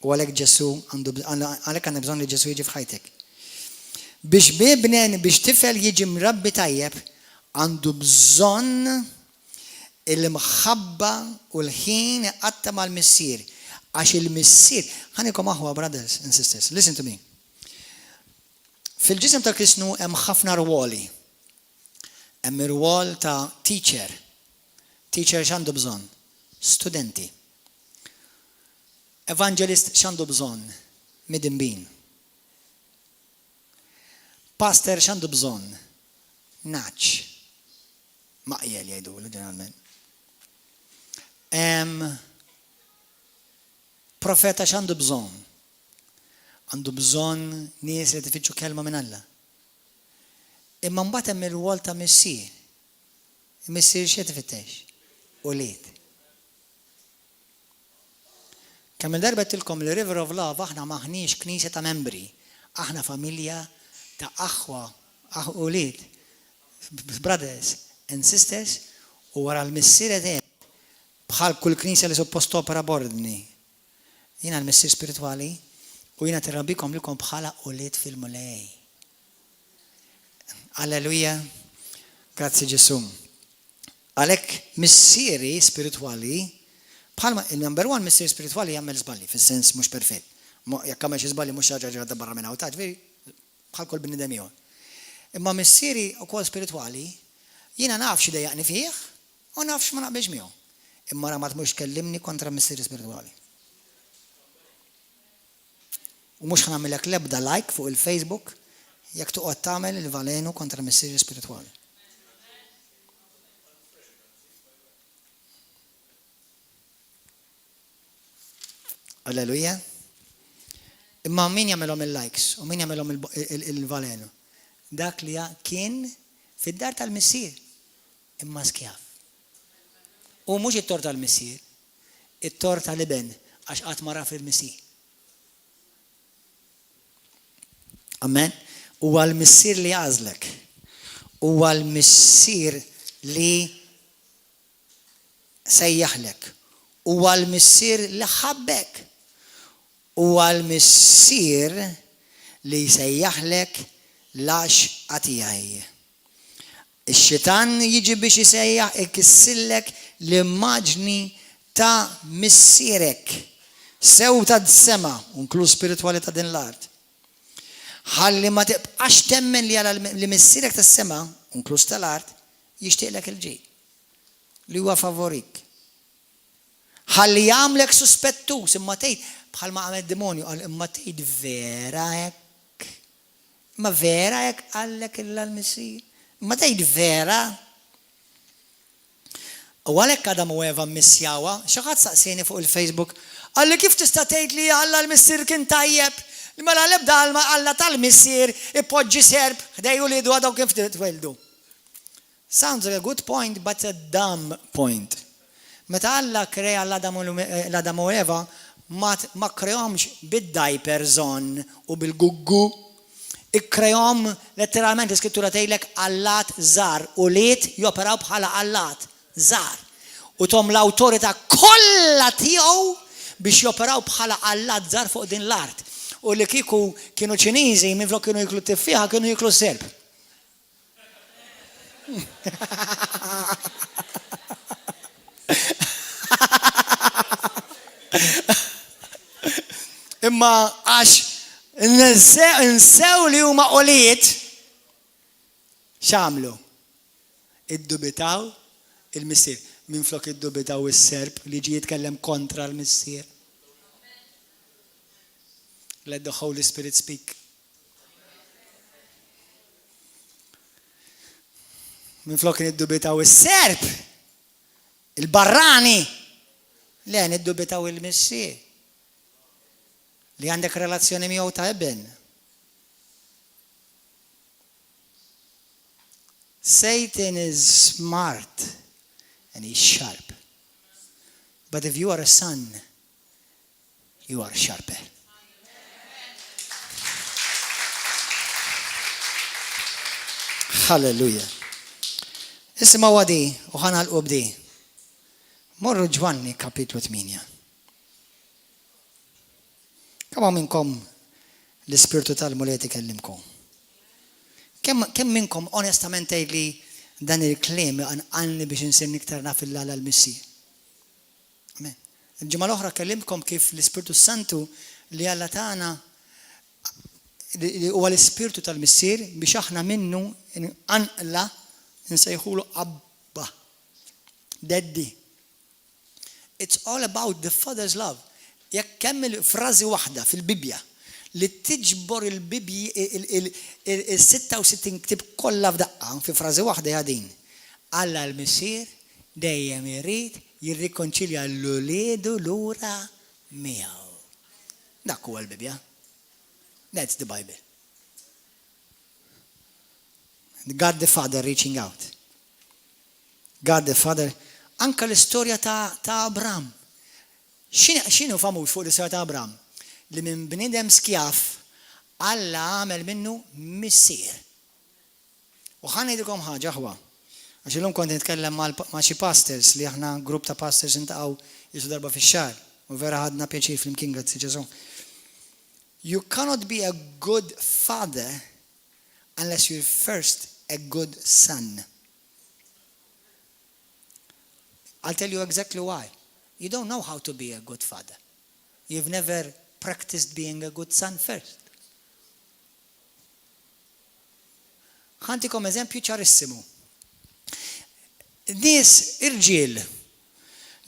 U għalhekk Ġesu għalhekk għandna bżonn li Ġesu jiġi f'ħajtek. Biex bibnen biex tifel jiġi mrabbi tajjeb għandu bżonn il-mħabba u l-ħin qatta mal-missier. Għax il-missier, ħanikom aħwa brothers and sisters, listen to me. Fil-ġisem tal-Kristnu hemm ħafna rwoli. Hemm ir-rwol ta' teacher. Teacher x'għandu bżonn? Studenti. Evangelist x'għandu bżonn? Midimbin. Pastor x'għandu bżonn? Naċ. Maqjel jgħidu ġeneralment. Profeta x'għandu bżonn? Għandu bżonn nies li tifittxu kelma minn Alla. Imma mbagħad hemm ir-rwol ta' missier. Il-missier x'qed ifittex? Ulied. Kemm il-darba tilkom li River of Love aħna maħniex knisja ta' membri. Aħna familja ta' aħwa, ulied, brothers and sisters, u wara l-missier qed bħal kull knisja li suppost opera bordni. Jiena l-missier spirituali u jiena tirrabbikom lilkom bħala ulied fil-mulej. Alleluja. Grazzi Ġesu. Għalhekk missieri spirituali bħalma il-number 1 missier spirituali jagħmel żballi fis-sens mhux perfett. Jekk għamel xi żballi mhux ħaġa ġodda barra minn hawn taġ, bħal kull bniedem ieħor. Imma missieri wkoll spirituali jiena naf xi dejjaqni fih u naf x'ma naqbilx miegħu. Imma ra ma tmux tkellimni kontra missieri spirituali. U mhux ħanamilek l-ebda like fuq il-Facebook jekk toqgħod tagħmel il-valenu kontra missieri spirituali. Alleluja. Imma min jagħmelhom il-likes u min jagħmelhom il-valenu? Dak li kien fid-dar tal-missier imma skjav. U mhux it-tort tal-missier, it-tort tal-iben għax qatt ma raf il-missier. Amen. U għal-missier li għażlek. U għal-missier li sejjaħlek. Huwa l-missier li ħabbek. Huwa l-missier li jsejjaħlek l-għaxqa tiegħi. Ix-xitan jiġi biex isejjaħ ikissillek l-immaġni ta' missierek. Sew ta' d-sema, inkluż spirituali ta' din l-art. Ħalli ma tibqax temmen li missierek ta' s-sema, inkluż tal-art, jixtieqlek il-ġej. Li huwa favorik. Ħalli jagħmlek suspettus imma tgħid bħalma għamel demonju qal imma tgħid vera hekk. Ma vera hekk qallek illa l-missier. Ma tgħid vera. U għalhekk Adam u Eva mmissjawa, xi ħadd saqsini fuq il-Facebook, għalli kif tista' tgħid li Alla l-missier kien tajjeb? Mela l-ebda Alla tal-missier ipoġġi serb ħdejju li għadaw kif tweldu. Sounds like a good point, but a dumb point. Meta Alla krea l-Adam u Eva, ma krejhomx bid-diapers on u bil-guggu. Ikkrejhom letteralment l-Iskrittura tgħidlek allat żgħar u liet joperaw bħala allat żgħar. U tom l-awtorità kollha tiegħu biex joperaw bħala allat żgħar fuq din l-art. U li kieku kienu Ċiniżi minflok kienu jiklu tiffiħa kienu jiklu serb. Imma għax nsew li huma qoliet x'għamlu? Iddubitaw il-missier. Minflok iddubitaw is-serb li ġie jitkellem kontra l-missier. Let the Holy Spirit speak. Minflok niddubitaw is-serb, il-barrani, le niddubitaw il-missier. Li għandek relazzjoni miegħu ta' eben. Satan is smart and he's sharp. But if you are a son, you are sharper. Hallelujah. Isma wadi u ħana l-qobdi. Morru Ġwanni kapitlu 8. Kemm minnkom l-Ispirtu tal-Mulet ikellimkom? Kemm minnkom onestament tgħidli dan il-kliem għanqalni biex insir niktar naf il-Alla l-missier? Amen. Il-ġimgħa l-oħra kellimkom kif l-Ispirtu Santu li Alla tagħna huwa l-Ispirtu tal-missier biex aħna minnu anqla nsejħulu Abba, Daddy. It's all about the Father's love. Jekk kemm frażi waħda fil-Bibja li tiġbor il-Bibji il-66 ktib kollha f'daqqa fi frażi waħda hija din. Alla l-missier dejjem irid jirrikonċilja l-uliedu lura miegħu. Dak huwa l-Bibja. That's the Bible. God the Father reaching out. God the Father. Anka l-istorja ta' Abraham. X'inhu famuż fuq l-istorja ta' Abraham? Li minn bniedem skjaf Alla għamel minnu missier. U ħan ngħidilkom ħaġa ħwa. Għax illum kont nitkellem ma' xi pastors li aħna grupp ta' pastors intaqgħu jisu darba fix-xahar. U vera ħadna pjaċir flimkien grazzi Ġesu. You cannot be a good father unless you're first a good son. I'll tell you exactly why. You don't know how to be a good father. You've never practiced being a good son first. Ħantikom eżempju ċarissimu. Nies irġiel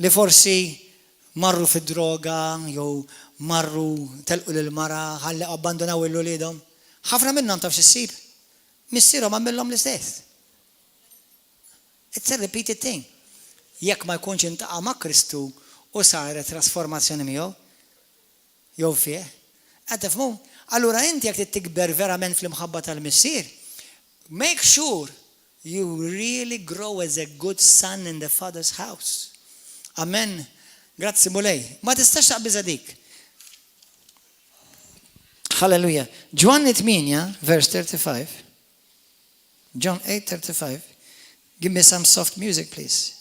li forsi marru fid-droga jew marru telqu lil-mara ħalli abbandonaw il-uliedhom. Ħafna minnhom taf x'issib. Missierhom għamilhom l-istess. It's a repeated thing. Jekk ma jkunx intaqa' ma' Kristu u saret trasformazzjoni miegħu jew fih. Qed tifhmu? Allura inti jekk tikber verament fl-imħabba tal-missier, make sure you really grow as a good son in the Father's house. Amen. Grazzi mulej. Ma tistax taqbiża dik. Hallelujah. Ġwanni 8, verse 35. John 8:35. Give me some soft music, please.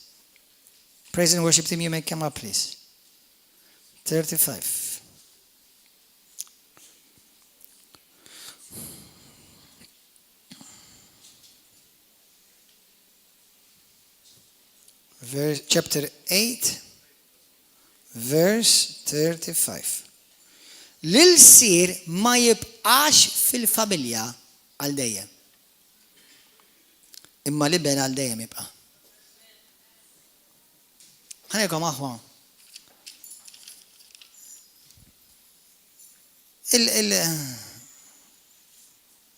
Praise and worship team, you may come up, please. 35. Chapter 8, verse 35. L-sir ma jibqax fil-familja għal dejjem. Imma l-iben għal dejjem jibqa. Ħanejkom aħwa.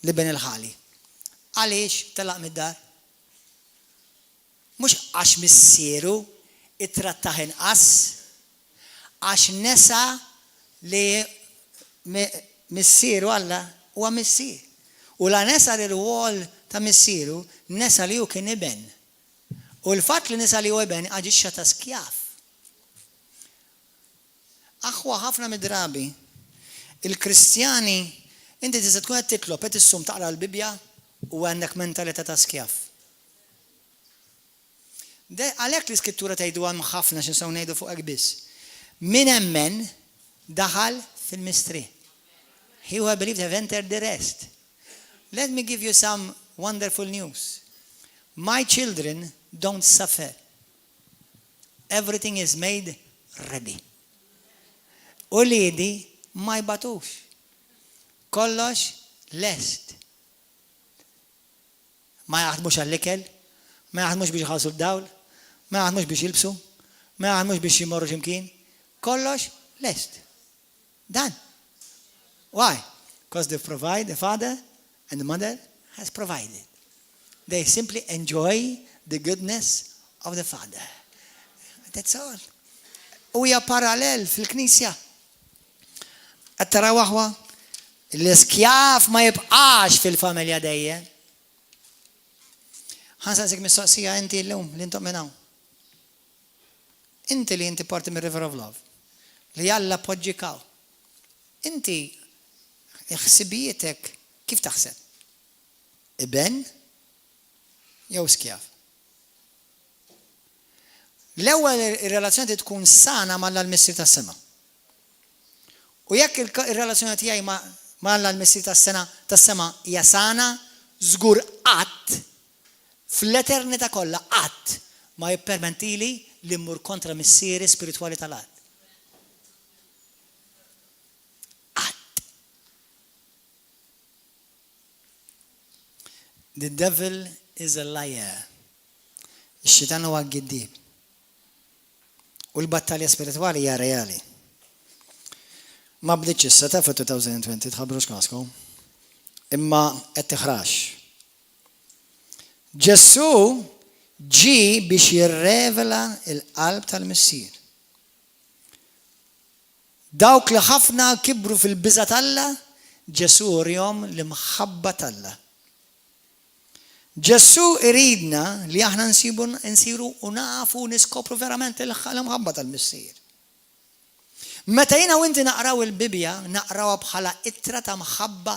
L-iben il-ħali. Għaliex telaq mid-dar? Mux għax missieru it-trattaħ inqas, għax nesa li missieru Alla huwa missier. U la nesa li l-wol ta' missieru nesa li hu kien iben. U l-fatt li nesa li hu iben għaġixxa ta' skjaf. Aħwa ħafna mid-drabi il-Kristjani inti tista' tkun qed titlob qed issum taqra l-Bibja u għandek mentalità ta' skjaf. Għalhekk l-iskrittura tgħidu hemm ħafna x'insaw ngħidu fuq biss. Min hemmen daħal fil-mistri. He who believed have entered the rest. Let me give you some wonderful news. My children don't suffer. Everything is made ready. Uliedi ma jbatux. Kollox lest. Ma jaħdmux għall-ikel, ma jaħdmux biex jħallsu d-dawl, ma jaħdmux biex jilbsu, ma jaħdmux biex jimorru x'imkien. Kollox lest. Done. Why? Because they provide, the father and the mother has provided. They simply enjoy the goodness of the father. That's all. U hija parallel fil-Knisja. Qed taraw aħwa l-iskjaf ma jibqax fil-familja dejjem. Ħansaqsik mistoqsija inti llum li intom minn hawn. Inti li inti parti mir-River of Love. Li Alla poġġikaw. Inti ħsibietek kif taħseb? Iben jew skjaf? L-ewwel ir-relazzjoni tkun sana mal-missier tas-sema. U jekk ir-relazzjoni tiegħi mal-missier tas-sema hija sana, żgur qatt fl-eternità kollha qatt ma jippermettili li mmur kontra missieri spiritwali tal-qatt. The devil is a liar. Ix-xitan huwa giddieb. U l-battalja spiritwali hija reali. Ma bdietx issa ta' f'2020 tħabbru x'kaskom. Imma qed tiħrax. Ġesu ġi biex jirrevela l-qalb tal-missier. Dawk li ħafna kibru fil-biża' tal-Alla, Ġesu urihom l-imħabba tal-Alla. Ġesu iridna li aħna nsiru u nafu niskopru verament l-imħabba tal-missier. Meta jiena u inti naqraw il-Bibja, naqrawha bħala ittra ta' mħabba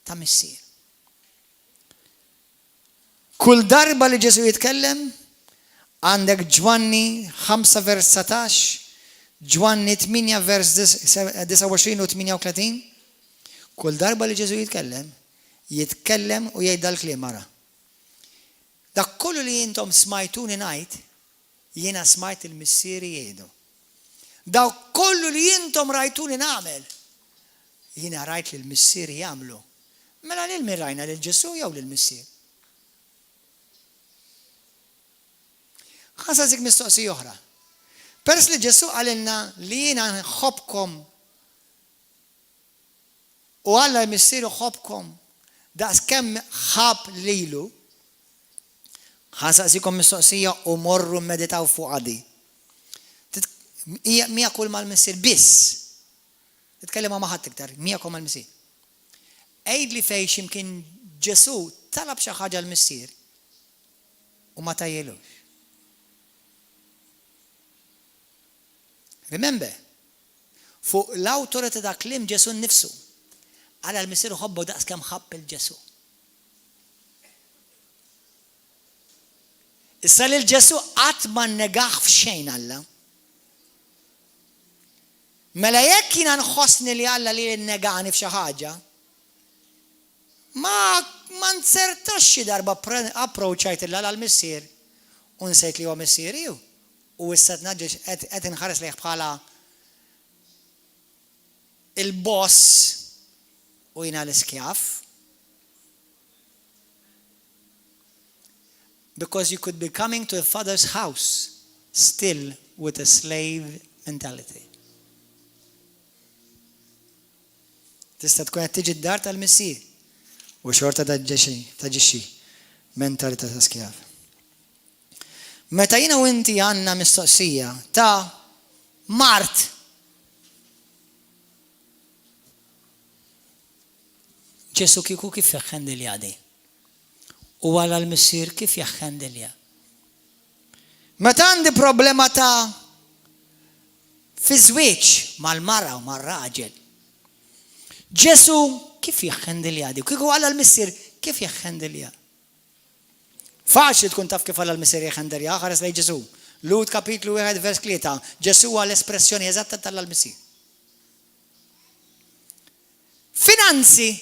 ta' missier. Kull darba li Ġesu jitkellem, għandek Ġwanni 5 vers 17, Ġwanni 8 vers 29 u 38, kull darba li Ġesu jitkellem u jgħid dal-kliem ara. Dak kollu li jintom smajtuni ngħid, jiena smajt il-missieri jgħidu. Dak kollu li jintom rajtuni nagħmel, jiena rajt li l-missieri jagħmlu. Mela lil min rajna lil Ġesu jew lill-missier? Ħasasik mistoqsija oħra. Pers li Ġesu għalilna li jiena nħobbkom u Alla jmissieru ħobbkom daqs kemm ħab lilu, ħasaqsikom mistoqsija u morru meditaw fuq għadi. Mija kull mal-missier biss. Titkellem ma' ħadd iktar, mija kull mal-missier. Ejd li fejn x'imkien Ġesu talab xi ħaġa l-missier u ma tajjelux. Remember, fuq l-awtorità ta' kliem Ġesu nnifsu. Għala l-missier ħobbu daqs kemm ħabb il-Ġesu. Issa lil Ġesu qatt ma nnegaħ f'xejn Alla. Mela jekk jiena nħossni li Alla li nnegani f'xi ħaġa, ma nsertax xi darba approachajt il-Alla l-missier u nsejt li huwa missieri u issa tnaġġeġ qed inħares lejh bħala il-boss u jiena l-iskjaf. Because you could be coming to a father's house still with a slave mentality. Tista' tkun qed tiġi d-dar tal-missier u xorta taġixxi mentalità ta' skjaf. Meta jiena u inti għandna mistoqsija ta' Mart Ġesu kieku kif jaħħendilja di? U għala l-missier kif jaħħendilja? Meta għandi problema ta' fi żwieġ mal-mara u mar-raġel, Ġesu kif jaħħendilja di? Kieku għala l-missier kif jaħħendilja? Faċli tkun taf kif għala l-missier jaħħendilja, ħares lej Ġesu. Lut kapitlu 1 vers 3, Ġesu għal espressjoni eżatta tal-missier. Finanzi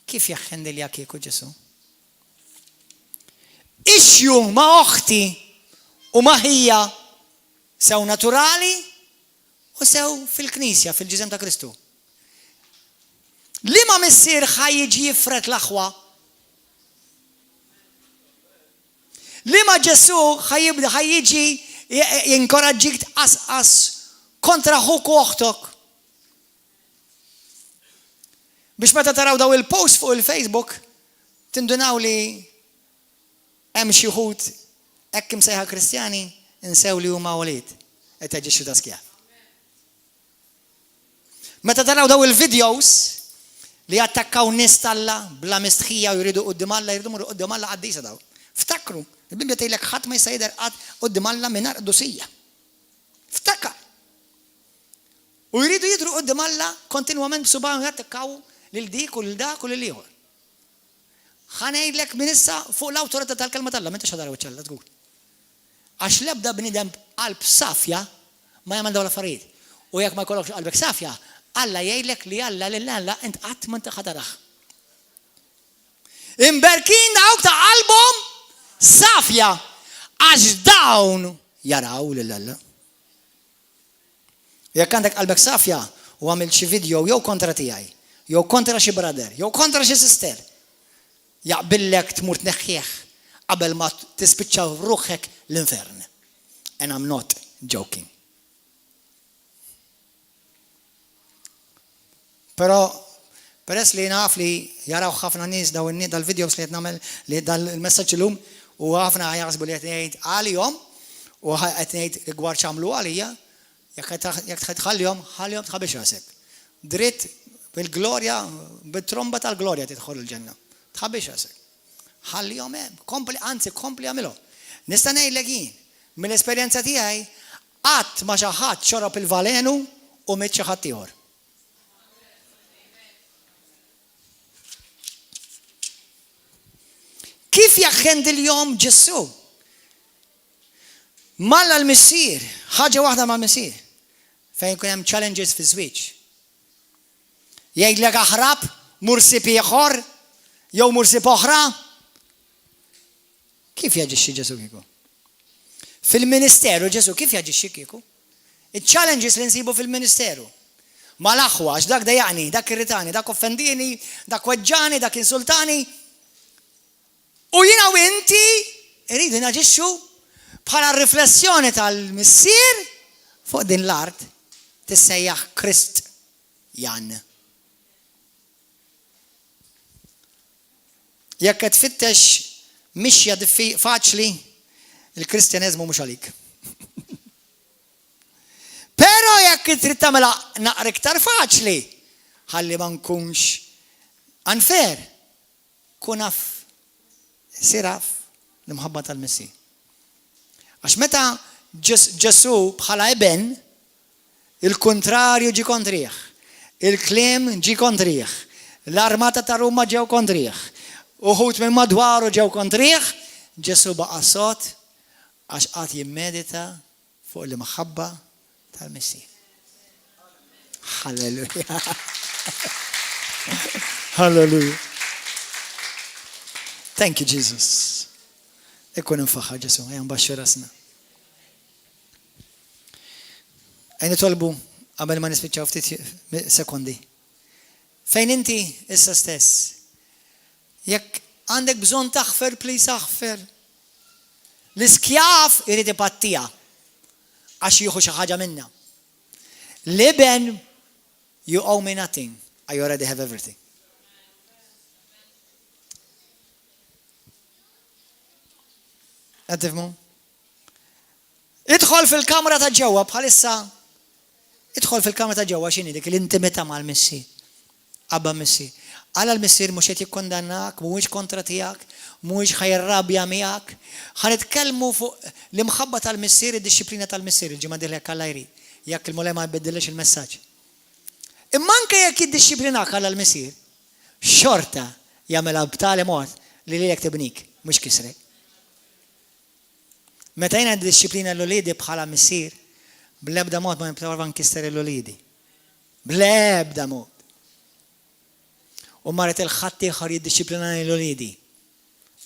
kif jaħħendilja kieku Ġesu? Ixju ma' oħti u ma' ħija sew naturali u sew fil-Knisja, fil-ġisem ta' Kristu. Li ma' missier ħajjiġi jifret l-aħwa? Li ma' Ġesu ħajjiġi jinkoraġġik tqasqas kontra ħuk u oħtok? Biex meta taraw daw il-post fuq il-Facebook, tindunaw li hemm xi wħud hekk imsejħa Kristjani insew li huma wlied qed jaġixxu ta' skjaf. Meta taraw daw il-videos li attakkaw nies Alla bla mistħija u jridu quddiem Alla, jridu mru quddiem Alla qaddisa daw. Ftakru, il-Bibja tgħidlek ħadd ma jista' jidher qatt quddiem Alla mingħajr qdusija. Ftakar. U jridu jidhru quddiem Alla kontinwament b'subahom jattakkaw lil dik u lil dak u lil ieħor. Ħanejdlek minn issa fuq l-awtorità tal-kelma tal-Alla, m'intix ħadar wiċċella tqul. Għax l-ebda bniedem qalb safja ma jagħmel dawn l-affarijiet. U jekk ma jkollokx qalbek safja, Alla jgħidlek li Alla lil Alla int qatt ma ħadarah. Imberkin dawk ta' qalbhom safja għax dawn jaraw lil Alla. Jekk għandek qalbek safja u għamil xi video jew kontra tiegħi, jew kontra xi brother, jew kontra xi sister, jaqbillek tmur tneħħieħ qabel ma tispiċċaw ruħek l-infern. And I'm not joking. Però peress li naf li jaraw ħafna nies daw in-nies dal-videos li qed nagħmel li dal-messaġġ illum u ħafna jaħsbu li qed ngħid għalihom u qed ngħid gwar x'għamlu għalija, jekk tħallihom tħabbix rasek. Dritt bil-glorja, bit-tromba tal-glorja tidħol il-ġenna. Tħabbix rasek. Ħallihom hemm, kompli għamilhom. Nista' ngħidlek jien, mill-esperjenza tiegħi qatt ma xi ħadd xorob il-valenu u mit xi ħadd ieħor. Kif jaħħendilhom Ġesu? Malla l-missier, ħaġa waħda mal-missier, fejn kun hemm challenges fi żwieġ. Jgħidlek aħrab, mursib ieħor, jew mursib oħra. Kif jaġixxi Ġesu kieku? Fil-ministeru Ġesu kif jaġixxi kieku? Il-challenges li nsibu fil-ministeru. Ma l-aħwax, dak dejaqni, dak irritani, dak offendini, dak weġġani, dak insultani. U jiena u inti rridu naġixxu bħala riflessjoni tal-missier fuq din l-art tissejjaħ Krist Jan. Jekk qed tfittex mixja faċli, il-Kristjaneżmu mhux għalik. Però jekk trid tagħmilha naqra iktar faċli, ħalli ma nkunx unfair, kun naf siraf l-imħabba tal-Messi. Għax meta Ġesu bħala eben, il-kontrarju ġi kontriħ, il-kliem ġi kontriħ, l-armata ta' Ruma ġew kontriħ, uħut minn madwaru ġew kontriħ, Ġesu baqa' sod għax qatt jimmedita fuq il-maħabba tal-Missir. Halleluja. Halleluja. Thank you, Jesus. Ikkun infaħħar Ġesu, ejja nbaxxu rasna. Ejja nitolbu qabel ma nispiċċaw ftit sekondi. Fejn inti issa stess? Jekk għandek bżonn taħfer, please aħfer. L-iskjaf irid ipattija għax jieħu xi ħaġa minnha. Liben, you owe me nothing. I already have everything. Qed tifhmu? Idħol fil-kamra ta' ġewwa bħalissa. Idħol fil-kamra ta' ġewwa x'inhi dik l-intimità mal-Missier. Abba Missier. Għala l-Missier mhux qed jikkondannak, mhuwiex kontra tiegħek, mhuwiex ħajrrabja miegħek. Ħanitkellmu fuq l-imħabba tal-Missier, id-disciplina tal-Missier, il-ġimgħa dilek Alla jrid. Jekk il-mulej ma jbiddilx il-messaġġ. Imma anke jekk jiddixxiplinak għal l-Missier, xorta jagħmilha b'tali mod li lilek tibnik, mhux kisrek. Meta jiena disciplina l-uliedi bħala Missier, bl-ebda mod ma nipprova nkister l-uliedi. Bl-ebda mod. U marret il-ħadd ieħor jiddixxiplinani l-uliedi.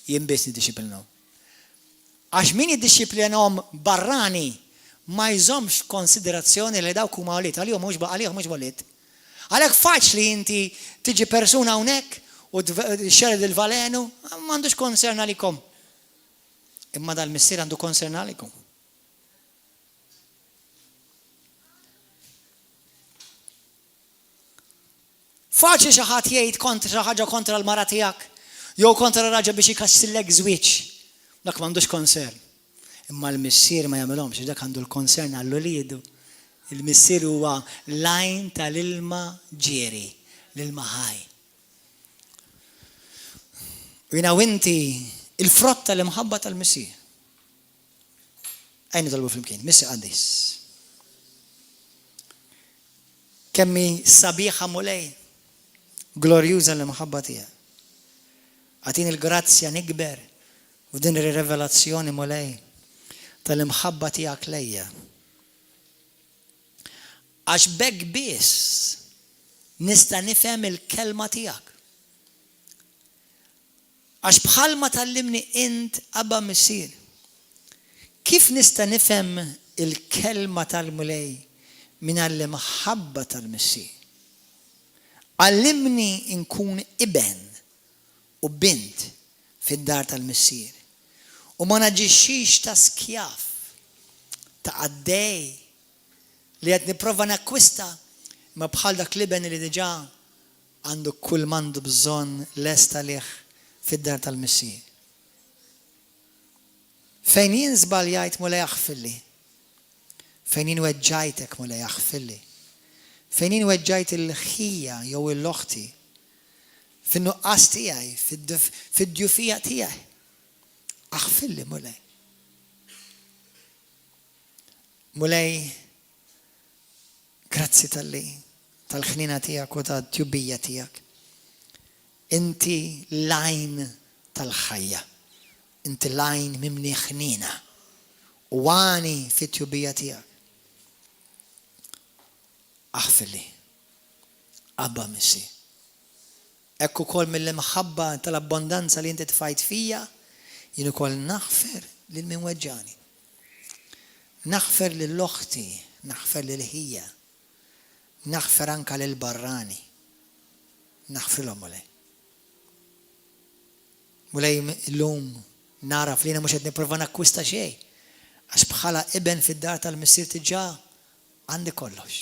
Jien biss niddixxiplinaw. Għax min jiddixxiplinahom barrani ma jżommx konsiderazzjoni li dawk huma ulied, għalihom mhux ulied. Għalhekk faċli inti tiġi persuna hawnhekk u txered il-valenu, m'għandux konsern għalikom. Imma dal-Missier għandu konsern għalikom. Faċli xi ħadd jgħid kontra ħaġa kontra l-mara tiegħek, jew kontra raġel biex ikassillek żwieġ. Dak m'għandux konsern. Imma l-Missier ma jagħmilhomx, dak għandu l-konsern għall-uliedu. Il-Missier huwa lajn tal-ilma ġieri, l-ilma ħaj. U jiena inti il-frott tal-imħabba tal-Missier. Ejn nitolbu flimkien, Missier qaddis. Kemmi sabiħa mulej, glorjuża l-imħabba tiegħek. Għatini l-grazzja nikber u din ir-revelazzjoni mulej tal-imħabba tiegħek lejja. Għax bekk biss nista' nifhem il-kelma tiegħek. Għax bħalma tallimni int Abba Missier. Kif nista' nifhem il-kelma tal-mulej mingħajr l-imħabba tal-Missier? Għallimni nkun iben u bint fid-dar tal-Missier. U ma naġixxix ta' skjaf, ta' għaddej li qed nipprova nakkwista ma bħal dak liben li diġà għandu kull mandu bżonn lesta lih fid-dar tal-Missier. Fejn jien żbaljajt mulej aħfilli. Fejn jien weġġajtek mulej aħfilli. Fejn jien weġġajt il-ħija jew il-loħti fin-nuqqas tiegħi, fid-djufija tiegħi. Aħfilli mulej. Mulej, grazzi tal-ħnina tiegħek u tat-tjubija tiegħek. Inti lajn tal-ħajja. Inti lajn mimni ħnina. U għani fit-tjubija tiegħek. Aħfilli. Abba Missier. Ekku kol mill-imħabba tal-abbondanza li inti tfajt fija, jien ukoll naħfer lil min weġġani. Naħfer lill-oħti, naħfer lil-ħija. Naħfer anka lil-barrani. Naħfrilhom mulej. Mulej illum naraf li jiena mhux qed nipprova nakkwista xejn. Għax bħala iben fid-dar tal-Missier diġà għandi kollox.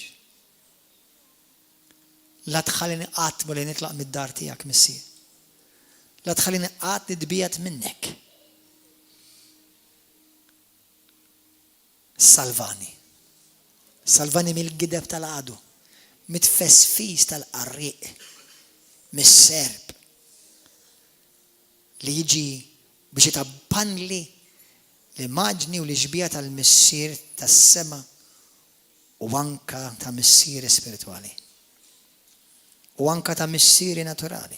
La tħallini qatt mulej nitlaq mid-dar tiegħek Missier. La tħallini qatt nidbijat minnek. Salvani. Salvani mill-gideb tal-għadu, mit-fesfis tal-qarriq, mis-serb li jiġi biex jitabbanli l-immaġni u l-ġbija tal-Missier tas-sema u anka ta' Missier spirituali. U anka ta' Missieri naturali.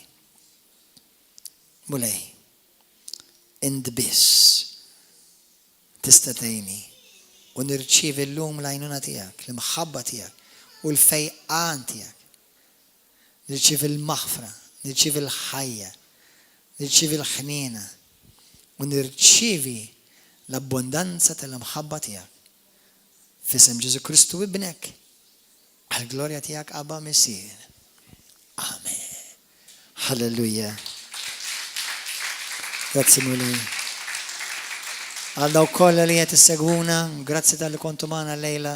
Mulej, Int biss tista' tgħinni u nirċievi llum l-għajnuna tiegħek, l-imħabba tiegħek u l-fejqan tiegħek. Nirċievi l-maħfra, nirċievi l-ħajja, nirċievi l-ħniena u nirċievi l-abbondanza tal-imħabba tiegħek. F'isem Ġesu Kristu ibnek, għall-glorja tiegħek Abba Messier. Amen. Halleluja. Grazzi mille. Għal daw kollha li qed issegwuna, grazzi tal-li kontu magħna lejla.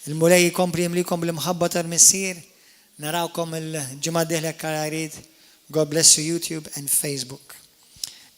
Il-mulej jkompli jimlikom bl-imħabba tal-Messier. Narawkom il-ġimgħa d-dieħla God bless you YouTube and Facebook.